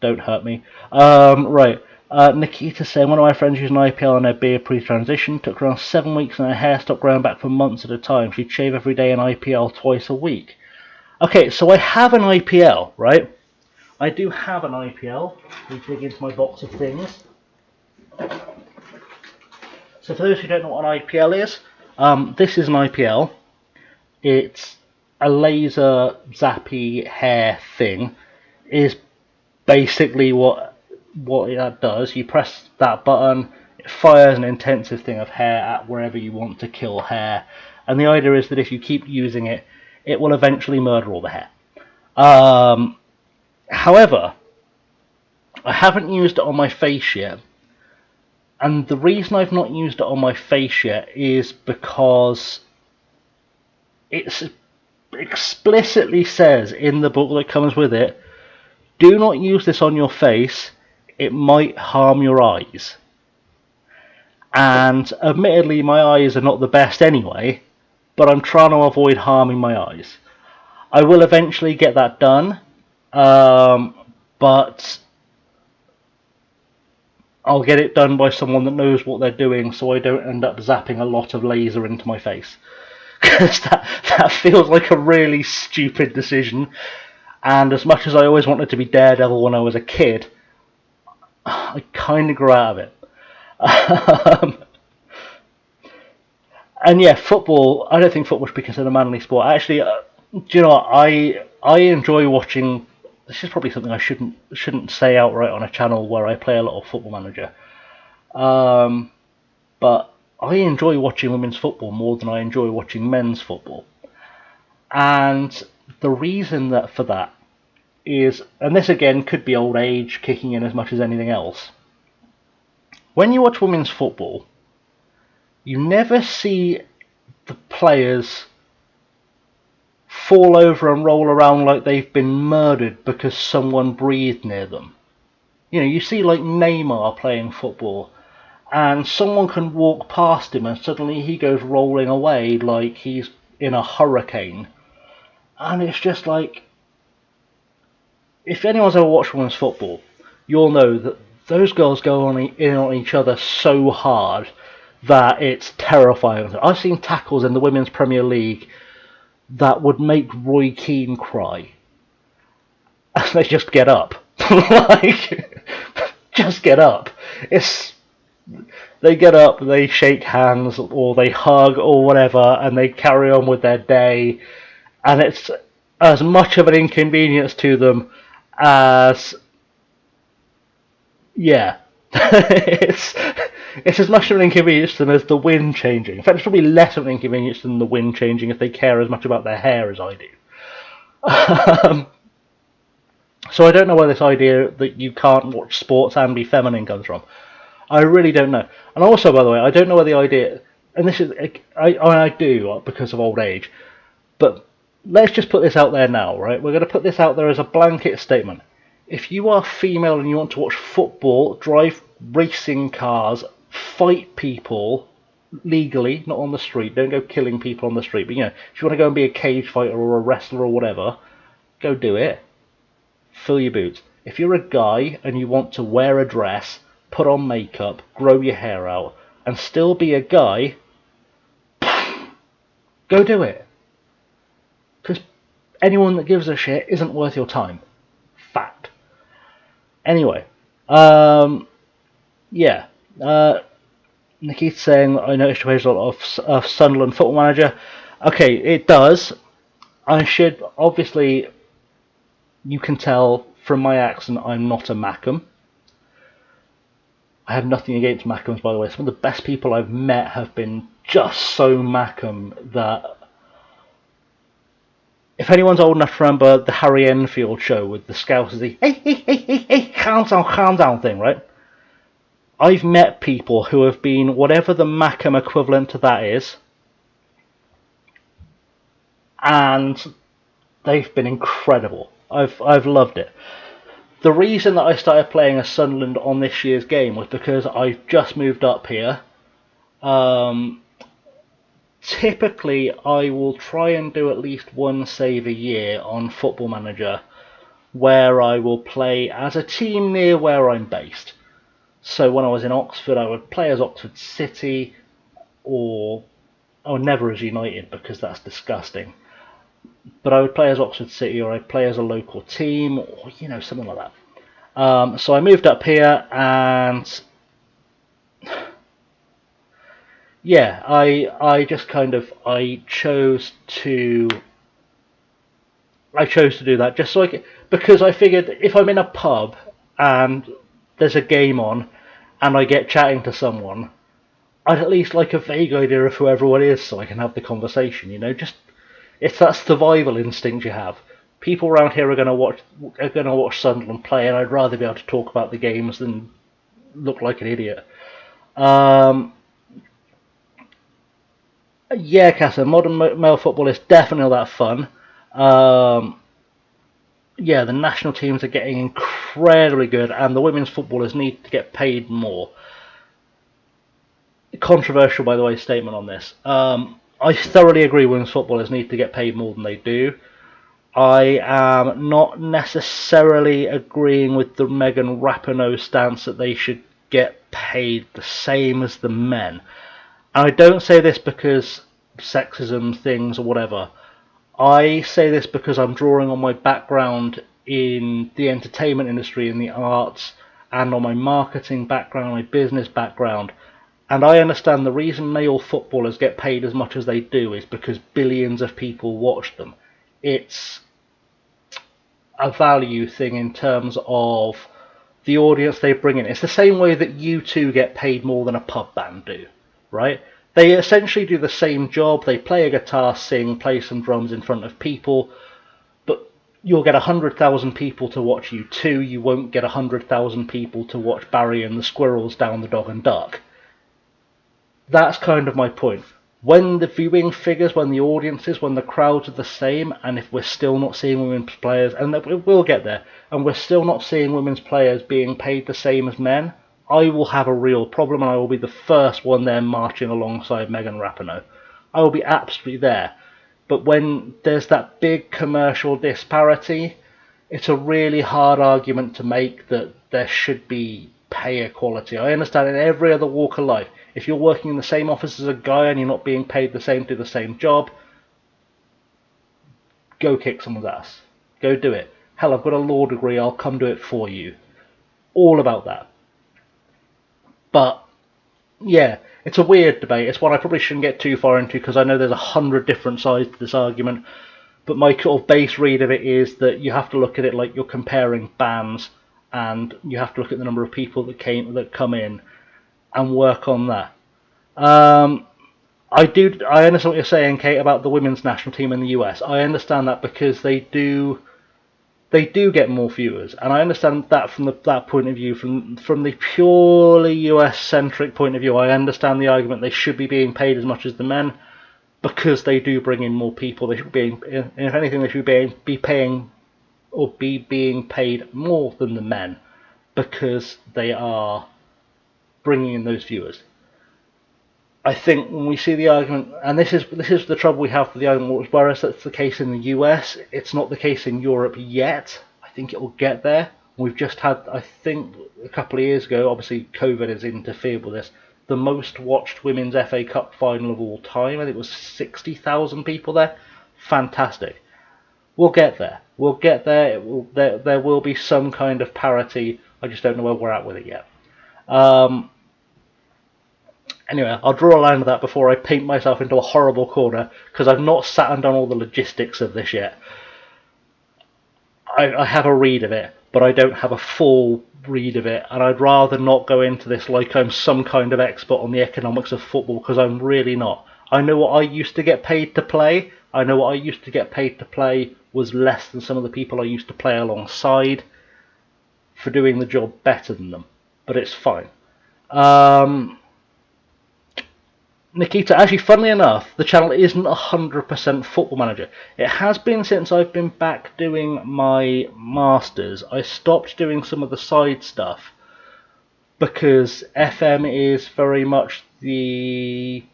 hurt me. Right. Nikita saying, one of my friends used an IPL on her beard pre-transition, took around 7 weeks and her hair stopped growing back for months at a time. She'd shave every day and IPL twice a week. Okay, so I have an IPL, right? I do have an IPL. Let me dig into my box of things. So for those who don't know what an IPL is, this is an IPL. It's a laser zappy hair thing. Is basically what that does. You press that button, it fires an intensive thing of hair at wherever you want to kill hair. And the idea is that if you keep using it, it will eventually murder all the hair. However, I haven't used it on my face yet. And the reason I've not used it on my face yet is because it explicitly says in the book that comes with it, do not use this on your face, it might harm your eyes. And admittedly, my eyes are not the best anyway, but I'm trying to avoid harming my eyes. I will eventually get that done, but I'll get it done by someone that knows what they're doing so I don't end up zapping a lot of laser into my face. Because that feels like a really stupid decision. And as much as I always wanted to be Daredevil when I was a kid, I kind of grew out of it. And yeah, football, I don't think football should be considered a manly sport. Actually, do you know what? I enjoy watching. This is probably something I shouldn't say outright on a channel where I play a lot of Football Manager. But I enjoy watching women's football more than I enjoy watching men's football. And the reason for that is, and this again could be old age kicking in as much as anything else, when you watch women's football, you never see the players fall over and roll around like they've been murdered because someone breathed near them. You know, you see like Neymar playing football, and someone can walk past him and suddenly he goes rolling away like he's in a hurricane. And it's just like, if anyone's ever watched women's football, you'll know that those girls go in on each other so hard that it's terrifying. I've seen tackles in the Women's Premier League that would make Roy Keane cry. And they just get up. Like, just get up. They get up, they shake hands, or they hug, or whatever, and they carry on with their day. And it's as much of an inconvenience to them as... Yeah. It's as much of an inconvenience to them as the wind changing. In fact, it's probably less of an inconvenience than the wind changing if they care as much about their hair as I do. So I don't know where this idea that you can't watch sports and be feminine comes from. I really don't know. And also, by the way, I don't know where the idea... And this is... I do, because of old age. But let's just put this out there now, right? We're going to put this out there as a blanket statement. If you are female and you want to watch football, drive racing cars, fight people legally, not on the street, don't go killing people on the street, but you know, if you want to go and be a cage fighter or a wrestler or whatever, go do it. Fill your boots. If you're a guy and you want to wear a dress, put on makeup, grow your hair out, and still be a guy, go do it. Because anyone that gives a shit isn't worth your time. Fact. Anyway, yeah. Nikita's saying, I noticed you plays a lot of Sunderland Football Manager. Okay, it does. I should, obviously, you can tell from my accent I'm not a Mackem. I have nothing against Mackems, by the way. Some of the best people I've met have been just so Mackem that... If anyone's old enough to remember the Harry Enfield show with the Scouts, the hey, calm down thing, right? I've met people who have been whatever the Mackem equivalent to that is, and they've been incredible. I've loved it. The reason that I started playing as Sunderland on this year's game was because I've just moved up here. Typically, I will try and do at least one save a year on Football Manager, where I will play as a team near where I'm based. So when I was in Oxford, I would play as Oxford City, or never as United because that's disgusting. But I would play as Oxford City, or I'd play as a local team, or something like that. So I moved up here, and yeah, I just kind of I chose to do that just so because I figured if I'm in a pub and there's a game on and I get chatting to someone, I'd at least like a vague idea of who everyone is so I can have the conversation. Just it's that survival instinct you have. People around here are going to watch Sunderland play, and I'd rather be able to talk about the games than look like an idiot. Um, yeah, Casa, modern male football is definitely that fun. Um, yeah, the national teams are getting incredibly good, and the women's footballers need to get paid more. Controversial, by the way, statement on this. I thoroughly agree women's footballers need to get paid more than they do. I am not necessarily agreeing with the Megan Rapinoe stance that they should get paid the same as the men. And I don't say this because sexism things or whatever. I say this because I'm drawing on my background in the entertainment industry, in the arts, and on my marketing background, my business background. And I understand the reason male footballers get paid as much as they do is because billions of people watch them. It's a value thing in terms of the audience they bring in. It's the same way that U2 get paid more than a pub band do, right? They essentially do the same job. They play a guitar, sing, play some drums in front of people, but you'll get 100,000 people to watch U2. You won't get 100,000 people to watch Barry and the Squirrels down the Dog and Duck. That's kind of my point. When the viewing figures, when the audiences, when the crowds are the same, and if we're still not seeing women's players, and we'll get there, and we're still not seeing women's players being paid the same as men, I will have a real problem, and I will be the first one there marching alongside Megan Rapinoe. I will be absolutely there. But when there's that big commercial disparity, it's a really hard argument to make that there should be pay equality. I understand in every other walk of life, if you're working in the same office as a guy and you're not being paid the same to do the same job, go kick someone's ass. Go do it. Hell, I've got a law degree, I'll come do it for you. All about that. But, yeah, it's a weird debate. It's one I probably shouldn't get too far into because I know there's 100 different sides to this argument. But my sort of base read of it is that you have to look at it like you're comparing bands, and you have to look at the number of people that come in and work on that. I understand what you're saying, Kate, about the women's national team in the US. I understand that because they do get more viewers, and I understand that from that point of view. From the purely US centric point of view, I understand the argument they should be being paid as much as the men because they do bring in more people. They should be, if anything, they should be paying or be being paid more than the men because they are bringing in those viewers. I think when we see the argument, and this is the trouble we have with the argument, whereas that's the case in the US, it's not the case in Europe yet. I think it will get there. We've just had, I think, a couple of years ago, obviously COVID has interfered with this, the most watched Women's FA Cup final of all time. I think it was 60,000 people there. Fantastic. We'll get there. We'll get there. There will be some kind of parity. I just don't know where we're at with it yet. Anyway, I'll draw a line with that before I paint myself into a horrible corner, because I've not sat and done all the logistics of this yet. I have a read of it, but I don't have a full read of it, and I'd rather not go into this like I'm some kind of expert on the economics of football, because I'm really not. I know what I used to get paid to play. I know what I used to get paid to play was less than some of the people I used to play alongside for doing the job better than them, but it's fine. Nikita, actually, funnily enough, the channel isn't 100% Football Manager. It has been since I've been back doing my Masters. I stopped doing some of the side stuff because FM is very much the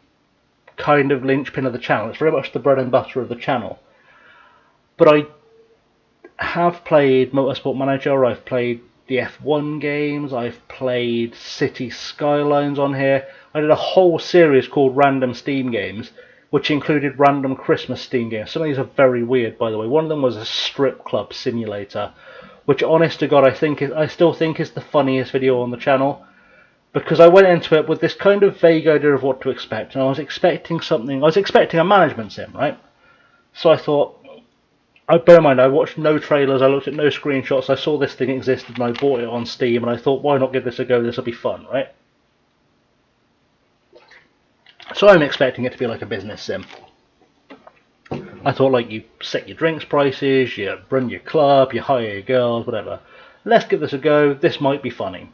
kind of linchpin of the channel. It's very much the bread and butter of the channel. But I have played Motorsport Manager, I've played the F1 games, I've played City Skylines on here. I did a whole series called Random Steam Games, which included random Christmas Steam games. Some of these are very weird, by the way. One of them was a strip club simulator, which, honest to God, I still think is the funniest video on the channel, because I went into it with this kind of vague idea of what to expect, and I was expecting a management sim, right? So I thought, bear in mind, I watched no trailers, I looked at no screenshots, I saw this thing existed and I bought it on Steam, and I thought, why not give this a go, this will be fun, right? So I'm expecting it to be like a business sim. I thought, like, you set your drinks prices, you run your club, you hire your girls, whatever. Let's give this a go, this might be funny.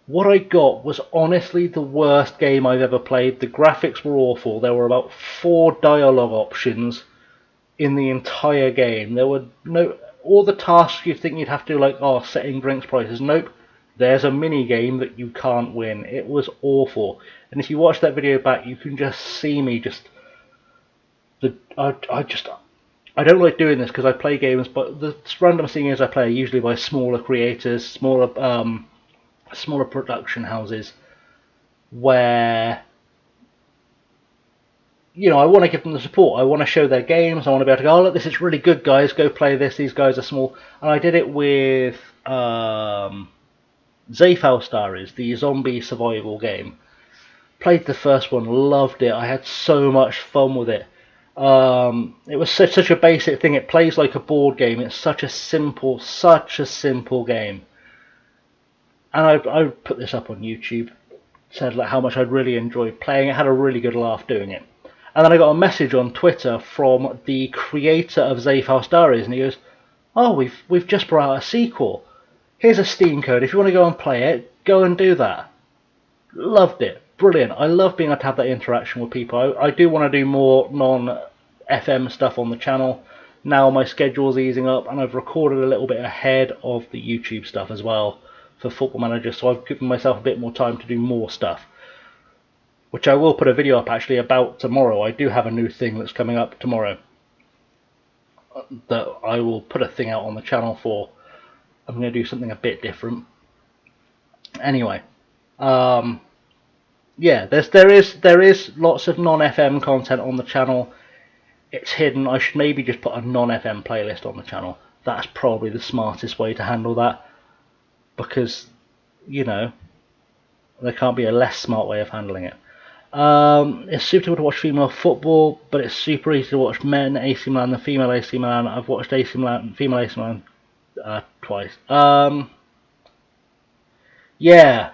What I got was honestly the worst game I've ever played. The graphics were awful, there were about 4 dialogue options in the entire game. There were all the tasks you think you'd have to do, like, setting drinks prices. Nope. There's a mini game that you can't win. It was awful. And if you watch that video back, you can just see me I don't like doing this because I play games, but the random things I play are usually by smaller creators, smaller production houses, where I want to give them the support. I want to show their games. I want to be able to go, oh, look, this is really good, guys. Go play this. These guys are small. And I did it with Zafal Stories, the zombie survival game. Played the first one, loved it. I had so much fun with it. It was such a basic thing. It plays like a board game. It's such a simple game. And I put this up on YouTube. Said like how much I'd really enjoyed playing it. Had a really good laugh doing it. And then I got a message on Twitter from the creator of Zafal Stories, and he goes, "Oh, we've just brought out a sequel. Here's a Steam code. If you want to go and play it, go and do that." Loved it. Brilliant. I love being able to have that interaction with people. I do want to do more non-FM stuff on the channel. Now my schedule's easing up, and I've recorded a little bit ahead of the YouTube stuff as well for Football Manager, so I've given myself a bit more time to do more stuff, which I will put a video up actually about tomorrow. I do have a new thing that's coming up tomorrow that I will put a thing out on the channel for. I'm going to do something a bit different. Anyway, yeah, there is lots of non-FM content on the channel. It's hidden. I should maybe just put a non-FM playlist on the channel. That's probably the smartest way to handle that, because there can't be a less smart way of handling it. It's super to watch female football, but it's super easy to watch men AC Milan and female AC Milan. I've watched female AC Milan twice. Yeah,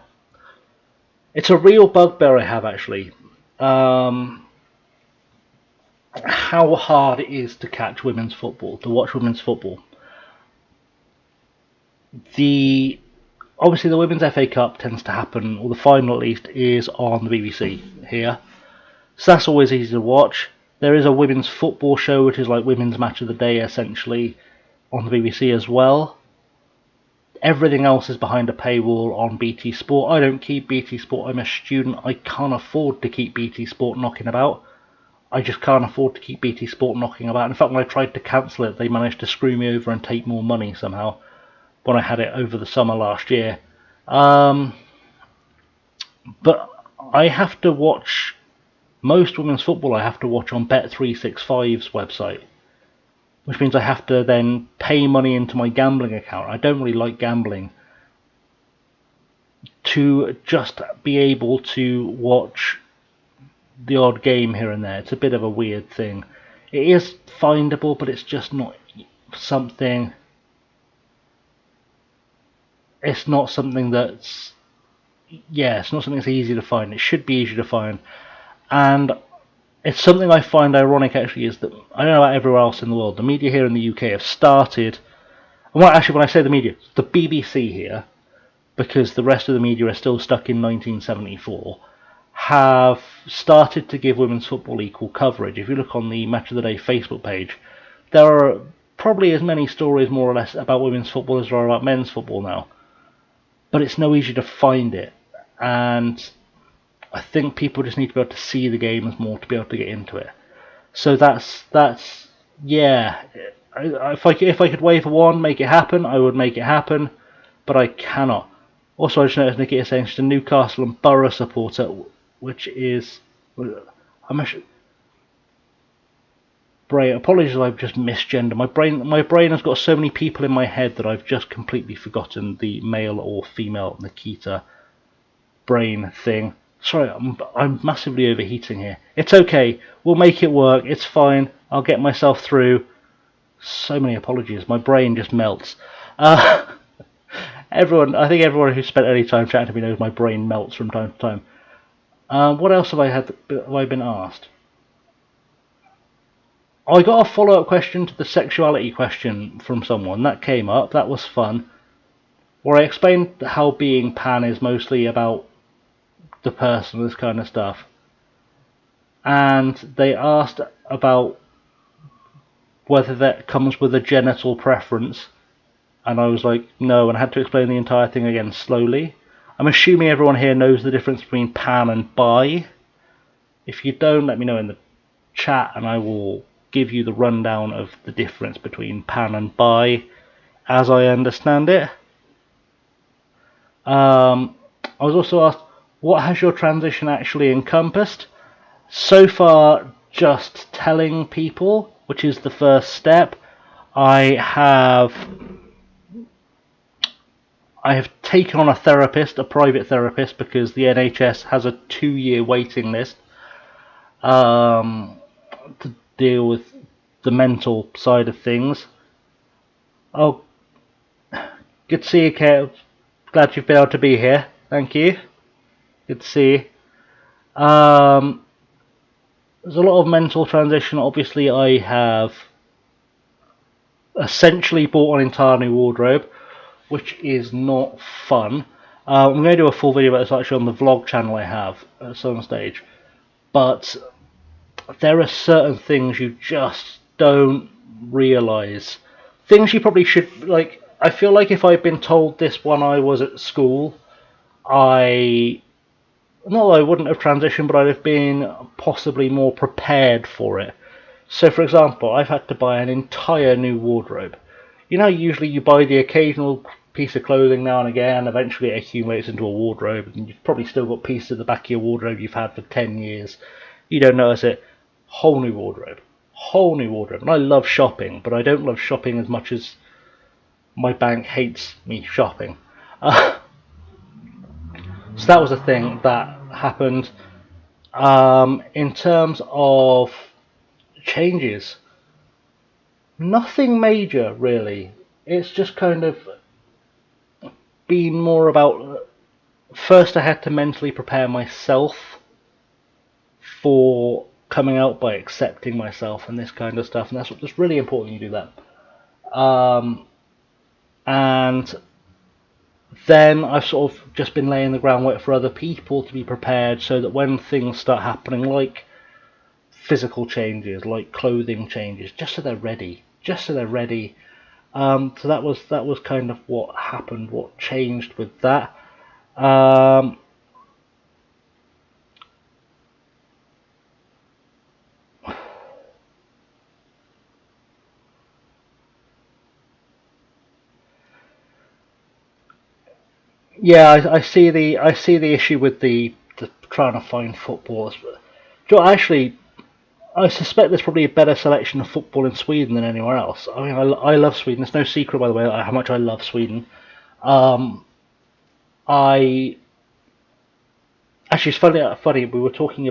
it's a real bugbear I have actually. How hard it is to watch women's football. Obviously the Women's FA Cup tends to happen, or the final at least, is on the BBC here. So that's always easy to watch. There is a women's football show, which is like Women's Match of the Day, essentially, on the BBC as well. Everything else is behind a paywall on BT Sport. I don't keep BT Sport. I'm a student. I can't afford to keep BT Sport knocking about. I just can't afford to keep BT Sport knocking about. In fact, when I tried to cancel it, they managed to screw me over and take more money somehow when I had it over the summer last year. But I have to watch most women's football. I have to watch on Bet365's website, which means I have to then pay money into my gambling account. I don't really like gambling, to just be able to watch the odd game here and there. It's a bit of a weird thing. It is findable, but it's just not something. It's not something that's. Yeah, it's not something that's easy to find. It should be easy to find, and it's something I find ironic actually, is that I don't know about everywhere else in the world. The media here in the UK have started. Well, actually, when I say the media, the BBC here, because the rest of the media are still stuck in 1974. Have started to give women's football equal coverage. If you look on the Match of the Day Facebook page, there are probably as many stories more or less about women's football as there are about men's football now. But it's no easier to find it, and I think people just need to be able to see the games more to be able to get into it. So that's yeah. If I could wave a wand, make it happen, I would make it happen. but I cannot. Also, I just noticed Nikki is saying she's a Newcastle and Borough supporter, which is... I'm actually... Brain, apologies if I've just misgendered. My brain has got so many people in my head that I've just completely forgotten the male or female Nikita brain thing. Sorry, I'm massively overheating here. It's okay. We'll make it work. It's fine. I'll get myself through. So many apologies. My brain just melts. I think everyone who's spent any time chatting to me knows my brain melts from time to time. What else have I been asked? I got a follow-up question to the sexuality question from someone. That came up. That was fun. Where I explained how being pan is mostly about the person, this kind of stuff. And they asked about whether that comes with a genital preference. And I was like, no, and I had to explain the entire thing again slowly. I'm assuming everyone here knows the difference between pan and bi. If you don't, let me know in the chat and I will give you the rundown of the difference between pan and bi as I understand it. I was also asked, what has your transition actually encompassed? So far, just telling people, which is the first step. I have taken on a therapist, a private therapist, because the NHS has a 2-year waiting list to deal with the mental side of things. Oh, good to see you, Kate. Glad you've been able to be here. Thank you. Good to see you. There's a lot of mental transition. Obviously, I have essentially bought an entire new wardrobe, which is not fun. I'm going to do a full video about this actually on the vlog channel I have at some stage. But there are certain things you just don't realise. Things you probably should, like, I feel like if I'd been told this when I was at school, not that I wouldn't have transitioned, but I'd have been possibly more prepared for it. So, for example, I've had to buy an entire new wardrobe. You know, usually you buy the occasional piece of clothing now and again, eventually it accumulates into a wardrobe, and you've probably still got pieces at the back of your wardrobe you've had for 10 years. You don't notice it. Whole new wardrobe. Whole new wardrobe. And I love shopping, but I don't love shopping as much as my bank hates me shopping. So that was a thing that happened. In terms of changes, nothing major really. It's just kind of been more about, first I had to mentally prepare myself for coming out by accepting myself and this kind of stuff, and that's really important you do that. And then I've sort of just been laying the groundwork for other people to be prepared, so that when things start happening, like physical changes, like clothing changes, just so they're ready. So that was kind of what happened, what changed with that. Yeah, I see the issue with the trying to find footballers. Actually, I suspect there's probably a better selection of football in Sweden than anywhere else. I mean, I love Sweden. There's no secret, by the way, how much I love Sweden. I actually, it's funny. We were talking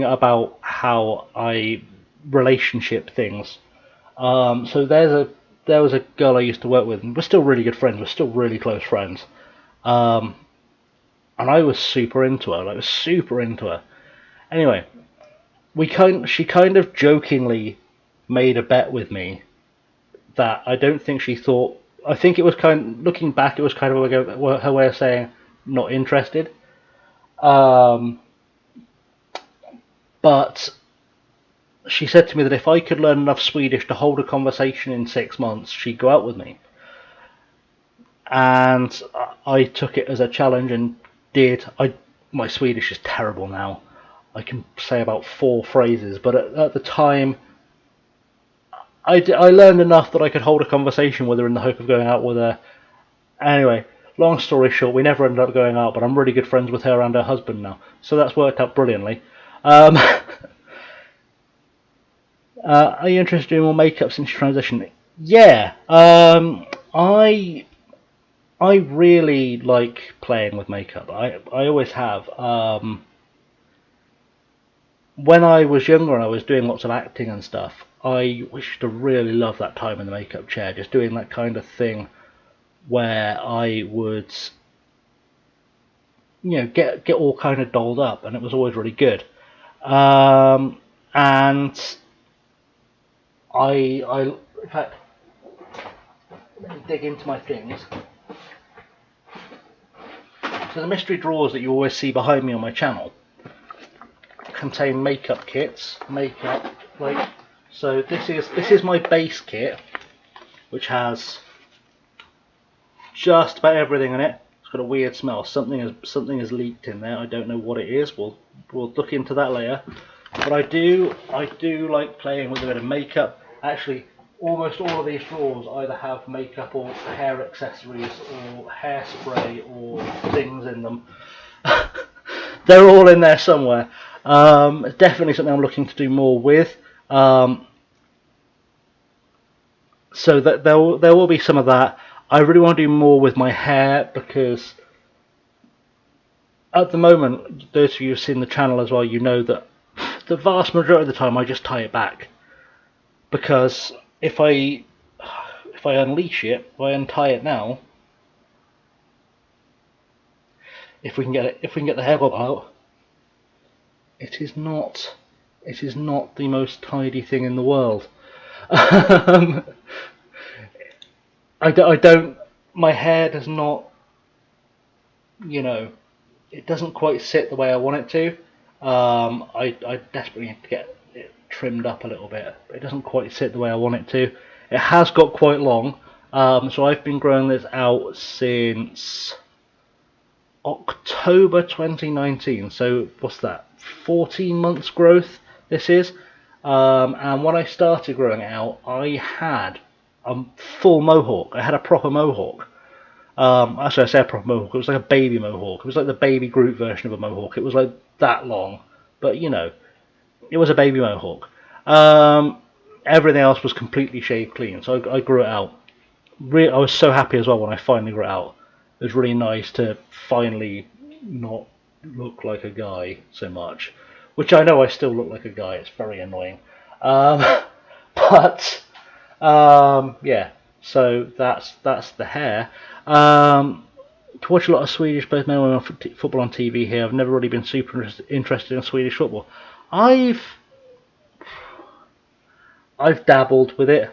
about how I relationship things. So there was a girl I used to work with, and we're still really good friends. We're still really close friends. And I was super into her. I was super into her. Anyway, she kind of jokingly made a bet with me that I don't think she thought. I think it was looking back, it was kind of like her way of saying not interested. But she said to me that if I could learn enough Swedish to hold a conversation in 6 months, she'd go out with me. And I took it as a challenge and did. My Swedish is terrible now. I can say about 4 phrases, but at the time, I learned enough that I could hold a conversation with her in the hope of going out with her. Anyway, long story short, we never ended up going out, but I'm really good friends with her and her husband now, so that's worked out brilliantly. Are you interested in more makeup since your transition? Yeah, I really like playing with makeup. I always have. When I was younger and I was doing lots of acting and stuff, I used to really love that time in the makeup chair, just doing that kind of thing where I would, get all kind of dolled up, and it was always really good. Um, and in fact, let me dig into my things. So the mystery drawers that you always see behind me on my channel contain makeup kits, so this is my base kit, which has just about everything in it. It's got a weird smell. Something has leaked in there. I don't know what it is. We'll look into that later. But I do like playing with a bit of makeup. Actually, almost all of these drawers either have makeup or hair accessories or hairspray or things in them. They're all in there somewhere. It's definitely something I'm looking to do more with. So that there will be some of that. I really want to do more with my hair because at the moment, those of you who've seen the channel as well, you know that the vast majority of the time I just tie it back, because if I unleash it, if I untie it now, if we can get the hair bob out, it is not the most tidy thing in the world. I don't. My hair does not, it doesn't quite sit the way I want it to. I desperately need to get it trimmed up a little bit, but it doesn't quite sit the way I want it to. It has got quite long, so I've been growing this out since October 2019. So what's that? 14 months growth. This is, and when I started growing it out, I had a full mohawk. I had a proper mohawk. Actually, I say a proper mohawk. It was like a baby mohawk. It was like the baby Groot version of a mohawk. It was like that long, but it was a baby mohawk. Everything else was completely shaved clean, so I grew it out. I was so happy as well when I finally grew it out. It was really nice to finally not look like a guy so much, which I know I still look like a guy. It's very annoying, but yeah. So that's the hair. To watch a lot of Swedish both men and women football on TV here. I've never really been super interested in Swedish football. I've dabbled with it.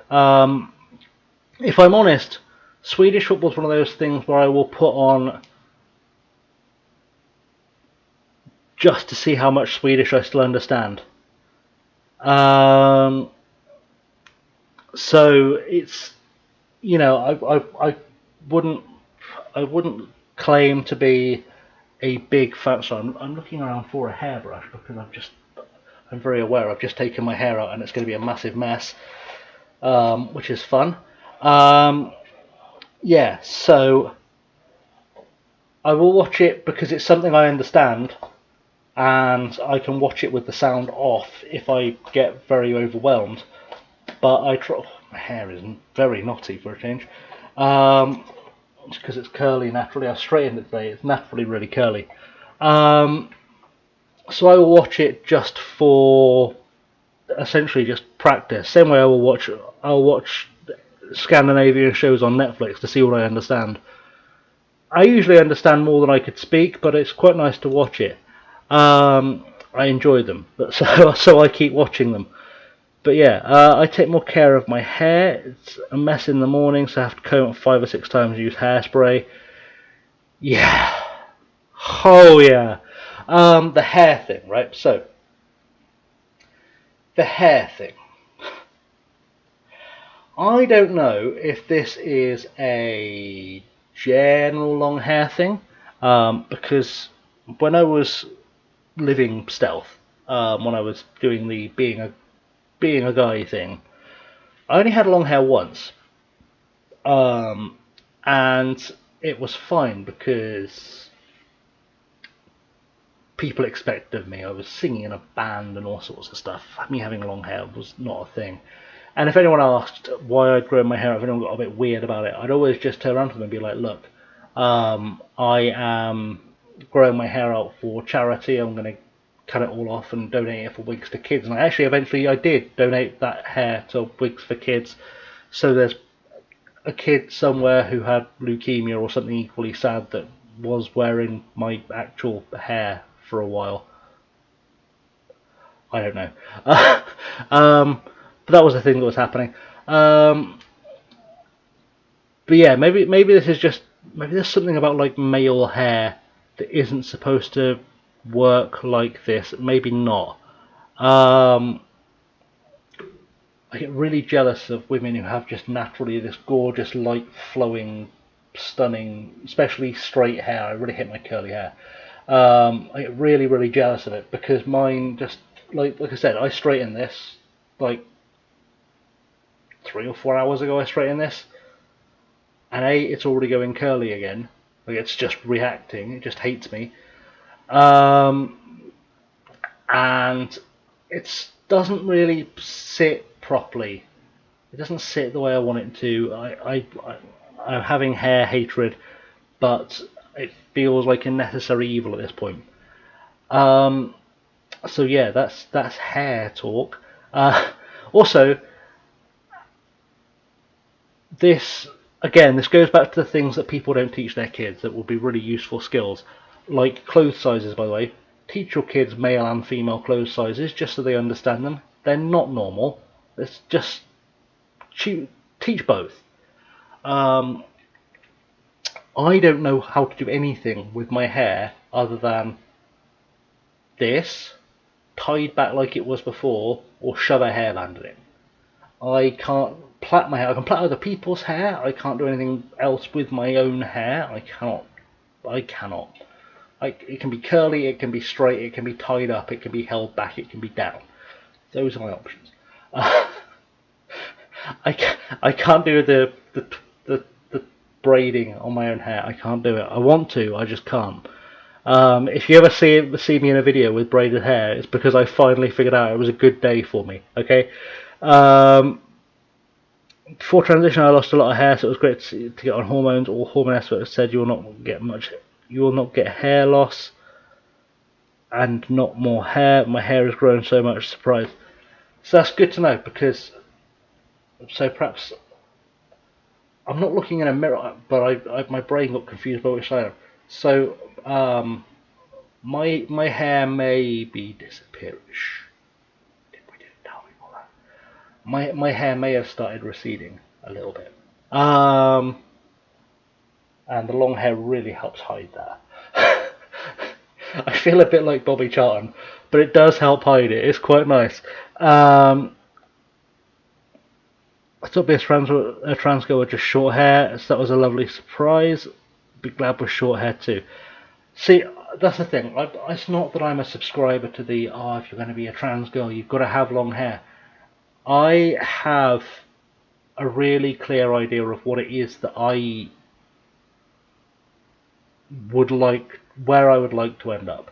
If I'm honest, Swedish football is one of those things where I will put on just to see how much Swedish I still understand. So it's I wouldn't claim to be a big fan. So I'm looking around for a hairbrush because I'm very aware I've just taken my hair out and it's going to be a massive mess, which is fun. Yeah, so I will watch it because it's something I understand, and I can watch it with the sound off if I get very overwhelmed. But my hair is very knotty for a change. It's because it's curly naturally. I straightened it today. It's naturally really curly. So I will watch it just for essentially just practice. Same way I'll watch Scandinavian shows on Netflix to see what I understand. I usually understand more than I could speak, but it's quite nice to watch it. I enjoy them, but so I keep watching them. But yeah, I take more care of my hair. It's a mess in the morning, so I have to comb it 5 or 6 times and use hairspray. Yeah. Oh yeah. The hair thing, right? So, the hair thing. I don't know if this is a general long hair thing, because when I was living stealth, when I was doing the being a guy thing, I only had long hair once, um, and it was fine because people expected of me. I was singing in a band and all sorts of stuff. Me having long hair was not a thing. And if anyone asked why I'd grown my hair, if anyone got a bit weird about it, I'd always just turn around to them and be like, look, I am growing my hair out for charity. I'm going to cut it all off and donate it for wigs for kids. And actually, eventually, I did donate that hair to wigs for kids. So there's a kid somewhere who had leukemia or something equally sad that was wearing my actual hair for a while. I don't know. But that was the thing that was happening. But yeah, maybe this is just maybe there's something about like male hair that isn't supposed to work like this. Maybe not. Um, I get really jealous of women who have just naturally this gorgeous, light flowing, stunning, especially straight hair. I really hate my curly hair. I get really jealous of it because mine just like I said, I straightened this like 3 or 4 hours ago. I straightened this, and it's already going curly again. Like it's just reacting. It just hates me. And it doesn't really sit properly. It doesn't sit the way I want it to. I'm having hair hatred, but it feels like a necessary evil at this point. So yeah, that's hair talk. Also, this this goes back to the things that people don't teach their kids that will be really useful skills, like clothes sizes. By the way, teach your kids male and female clothes sizes just so they understand them. They're not normal. It's just teach both. Um, I don't know how to do anything with my hair other than this, tied back like it was before, or shove a hairband in it. I can't plait my hair. I can plait other people's hair. I can't do anything else with my own hair. I cannot. I cannot. It can be curly, it can be straight, it can be tied up, it can be held back, it can be down. Those are my options. I can't do the braiding on my own hair. I can't do it. I want to, I just can't. If you ever see me in a video with braided hair, it's because I finally figured out it was a good day for me. Okay. Before transition, I lost a lot of hair, so it was great to get on hormones. All hormone experts said you will not get much. You will not get hair loss, and not more hair. My hair has grown so much. Surprise. So that's good to know because. So perhaps I'm not looking in a mirror, but my brain got confused by which side I am. So my hair may be disappearing. We didn't tell me all that. My hair may have started receding a little bit. And the long hair really helps hide that. I feel a bit like Bobby Charlton, but it does help hide it. It's quite nice. I thought being a trans girl with just short hair, so that was a lovely surprise. Be glad with short hair too. See, that's the thing. It's not that I'm a subscriber to the if you're going to be a trans girl, you've got to have long hair. I have a really clear idea of what it is that I would like, where I would like to end up.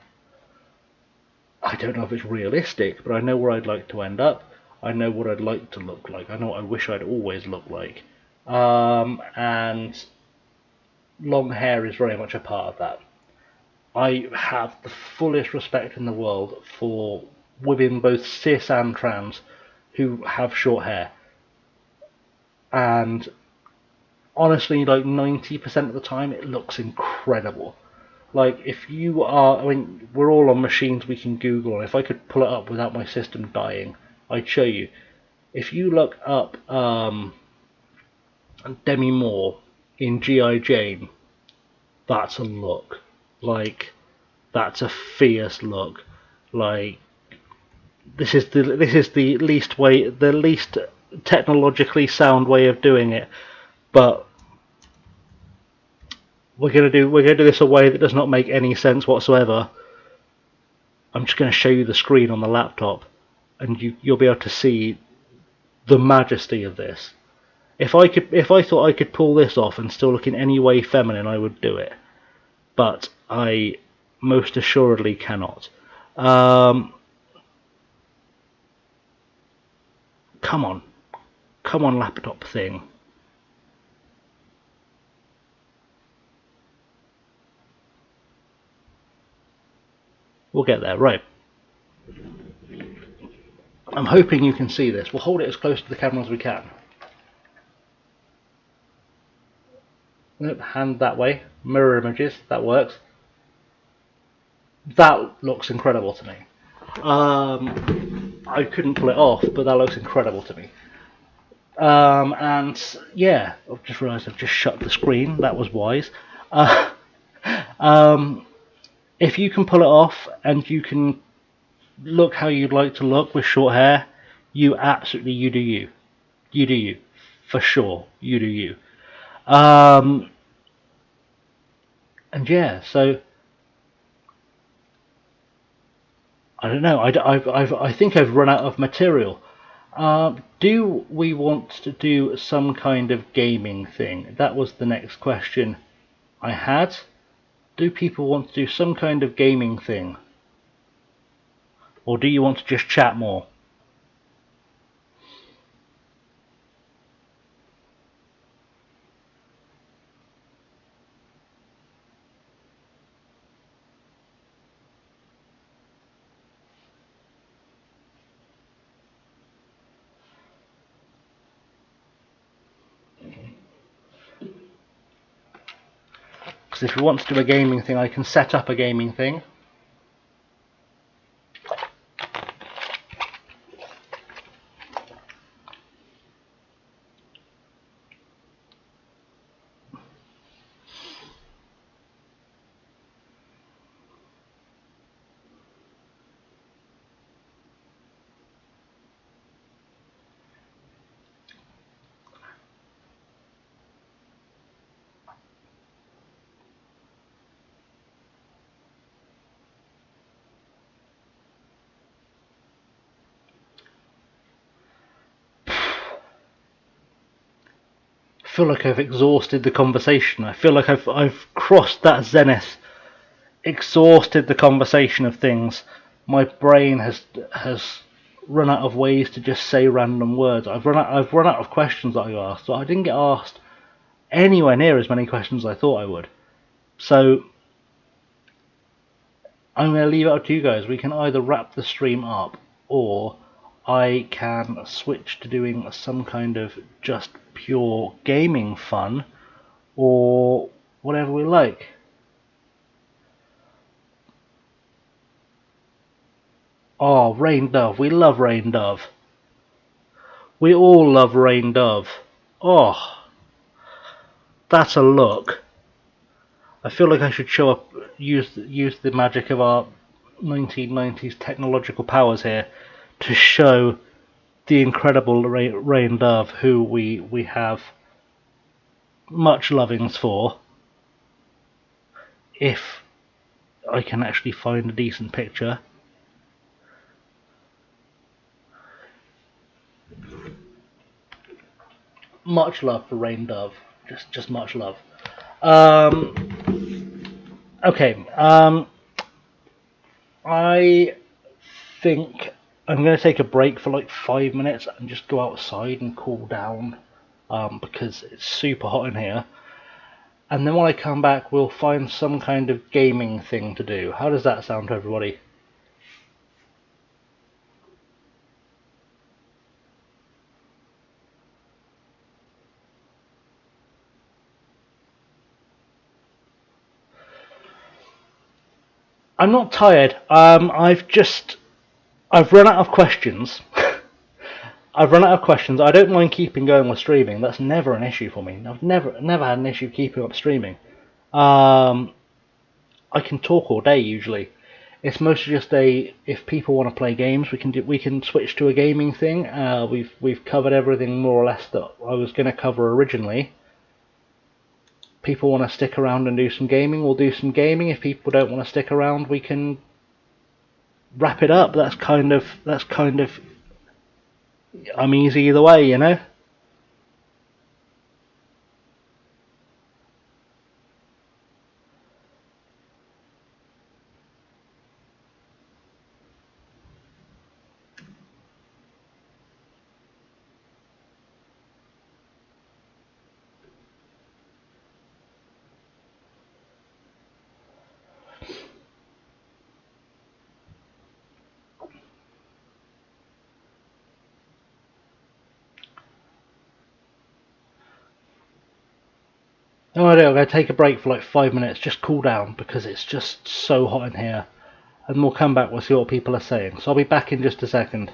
I don't know if it's realistic, but I know where I'd like to end up. I know what I'd like to look like. I know what I wish I'd always look like. And long hair is very much a part of that. I have the fullest respect in the world for women, both cis and trans, who have short hair. And honestly, like 90% of the time, it looks incredible. Like, if you are, I mean, we're all on machines we can Google, and if I could pull it up without my system dying, I'd show you. If you look up Demi Moore in G.I. Jane, that's a look. Like, that's a fierce look. Like, this is the least technologically sound way of doing it, but we're gonna do this a way that does not make any sense whatsoever. I'm just going to show you the screen on the laptop, and you'll be able to see the majesty of this. If I thought I could pull this off and still look in any way feminine, I would do it. But I most assuredly cannot. Come on, laptop thing. We'll get there, right. I'm hoping you can see this. We'll hold it as close to the camera as we can. Nope, hand that way. Mirror images, that works. That looks incredible to me. I couldn't pull it off, but that looks incredible to me. And yeah, I've just realised I've just shut the screen. That was wise. If you can pull it off and you can look how you'd like to look with short hair, you do you. You do you. For sure, you do you. And yeah, so I don't know. I think I've run out of material. Do we want to do some kind of gaming thing? That was the next question I had. Do people want to do some kind of gaming thing? Or do you want to just chat more? Because if you want to do a gaming thing, I can set up a gaming thing. I feel like I've exhausted the conversation. I feel like I've crossed that zenith, exhausted the conversation of things. My brain has run out of ways to just say random words. I've run out of questions that I asked. So I didn't get asked anywhere near as many questions as I thought I would. So I'm going to leave it up to you guys. We can either wrap the stream up, or I can switch to doing some kind of just pure gaming fun, or whatever we like. Oh, Rain Dove. We love Rain Dove. We all love Rain Dove. Oh, that's a look. I feel like I should show up, use the magic of our 1990s technological powers here to show the incredible Rain Dove, who we have much lovings for. If I can actually find a decent picture. Much love for Rain Dove. Just much love. Okay. I think I'm going to take a break for like 5 minutes and just go outside and cool down, because it's super hot in here. And then when I come back, we'll find some kind of gaming thing to do. How does that sound to everybody? I'm not tired. I've run out of questions. I've run out of questions. I don't mind keeping going with streaming. That's never an issue for me. I've never had an issue keeping up streaming. I can talk all day usually. It's mostly just if people want to play games, we can switch to a gaming thing. We've covered everything more or less that I was going to cover originally. People want to stick around and do some gaming, we'll do some gaming. If people don't want to stick around, we can wrap it up. That's kind of I'm easy either way, you know. Alright, I'm going to take a break for like 5 minutes, just cool down because it's just so hot in here. And we'll come back, we'll see what people are saying. So I'll be back in just a second.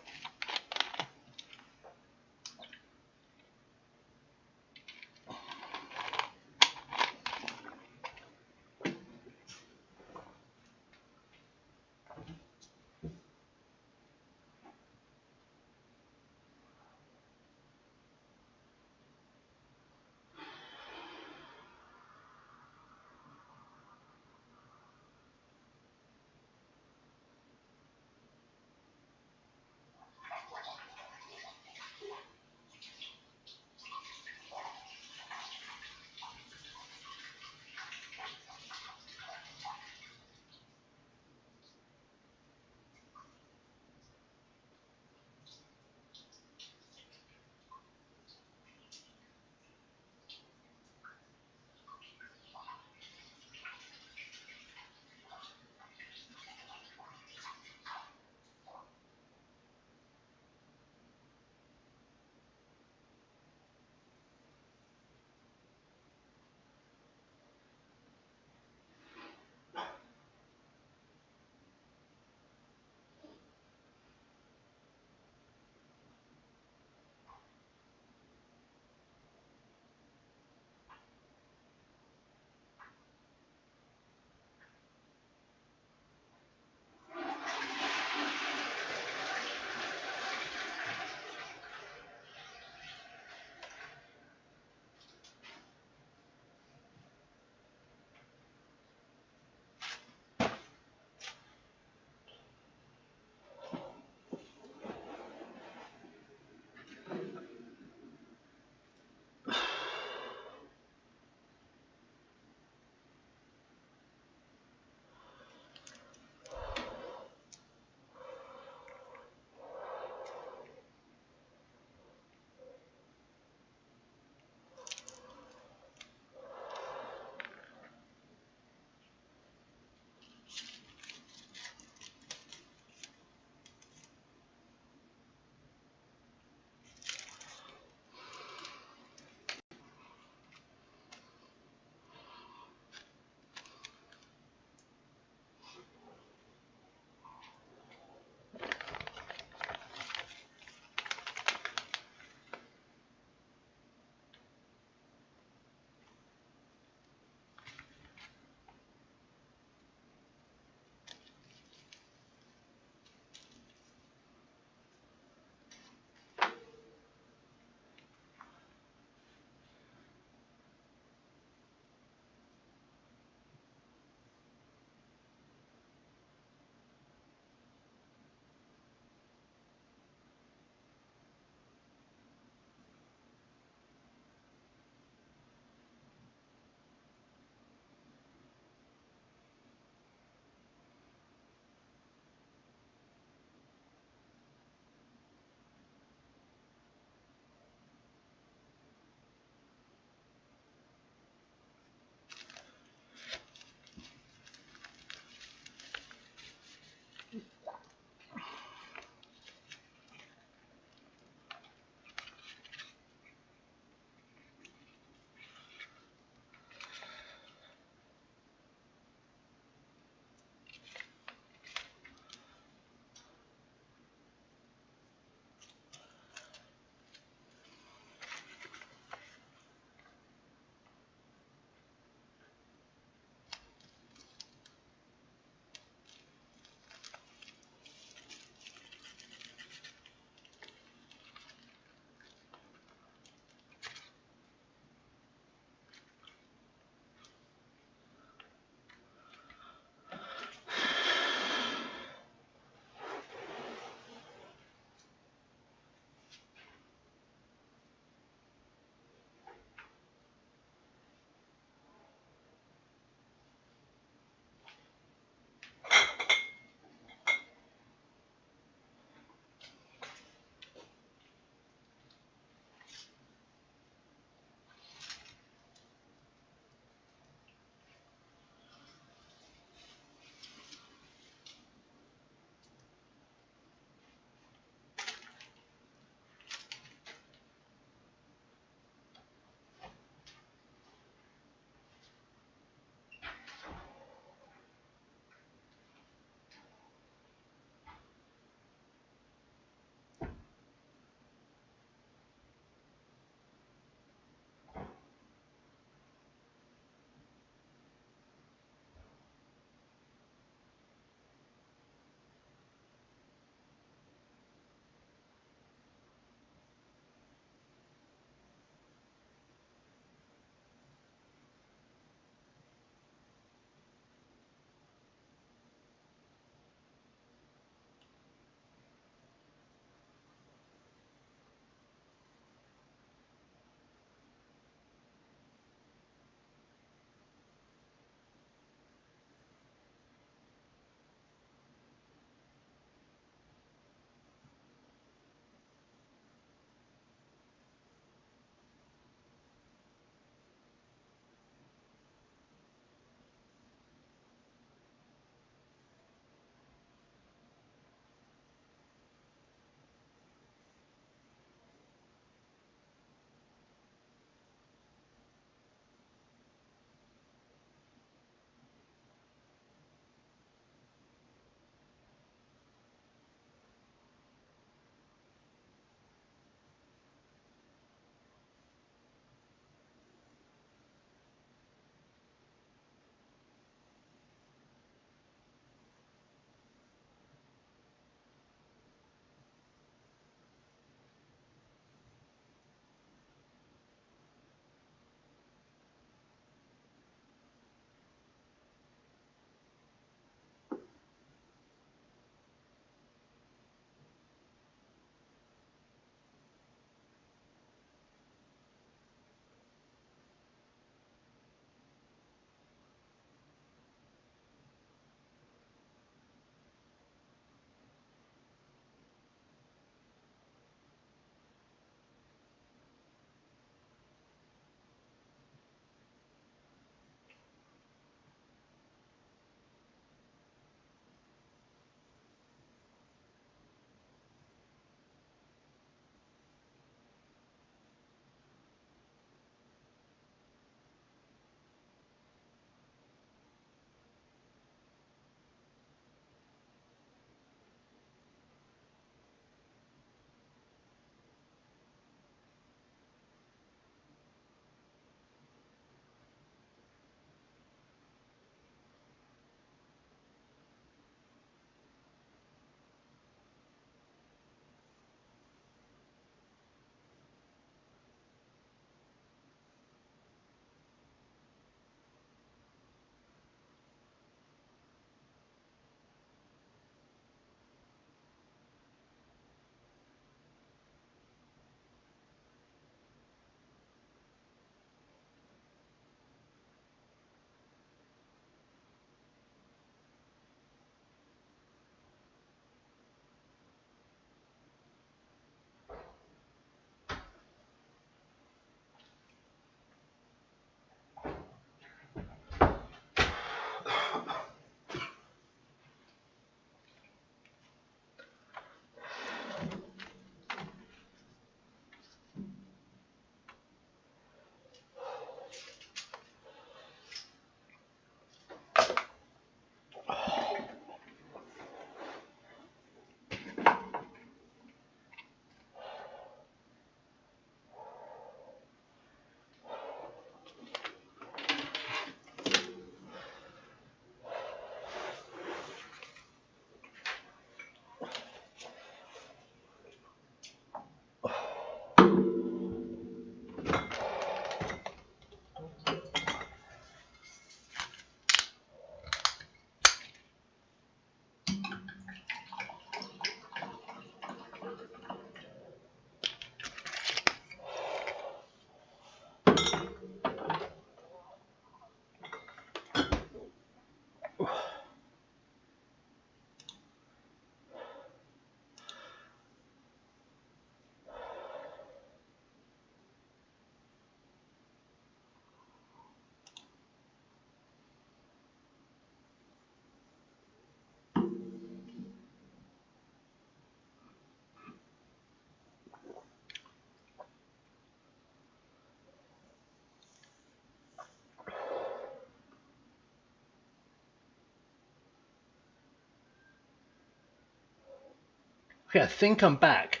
Okay, I think I'm back.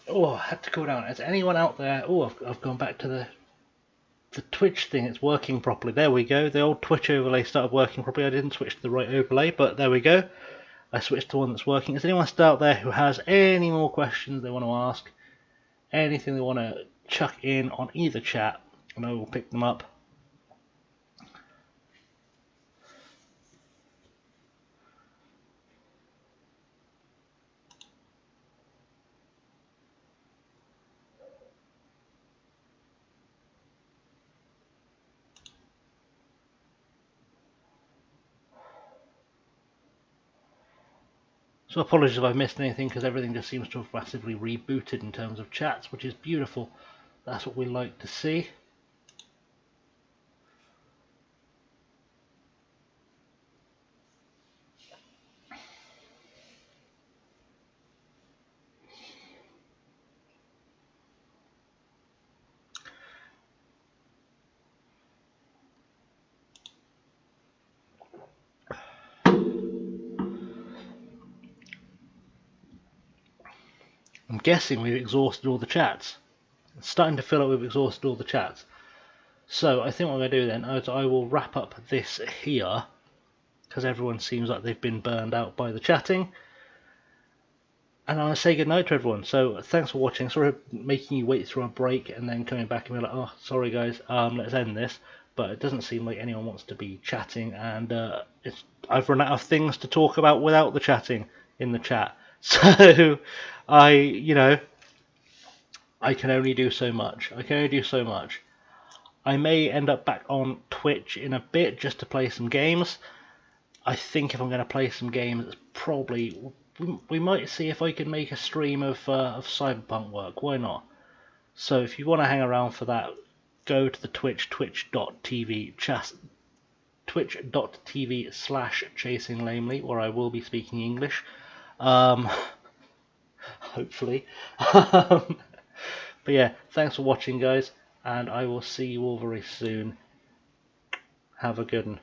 Oh, I had to go down. Is anyone out there? Oh, I've gone back to the Twitch thing. It's working properly. There we go. The old Twitch overlay started working properly. I didn't switch to the right overlay, but there we go. I switched to one that's working. Is anyone still out there who has any more questions they want to ask? Anything they want to chuck in on either chat, and I will pick them up. So apologies if I've missed anything, because everything just seems to have massively rebooted in terms of chats, which is beautiful. That's what we like to see. I'm guessing we've exhausted all the chats. It's starting to feel like we've exhausted all the chats. So I think what I'm going to do then is I will wrap up this here, because everyone seems like they've been burned out by the chatting. And I'm going to say goodnight to everyone. So thanks for watching. Sorry for making you wait through a break and then coming back and be like, oh, sorry guys, let's end this. But it doesn't seem like anyone wants to be chatting, and I've run out of things to talk about without the chatting in the chat. So I can only do so much. I may end up back on Twitch in a bit just to play some games. I think if I'm going to play some games, it's probably, we might see if I can make a stream of Cyberpunk work. Why not? So if you want to hang around for that, go to the Twitch, twitch.tv/chasinglamely, where I will be speaking English. Hopefully. But yeah, thanks for watching, guys, and I will see you all very soon. Have a good one.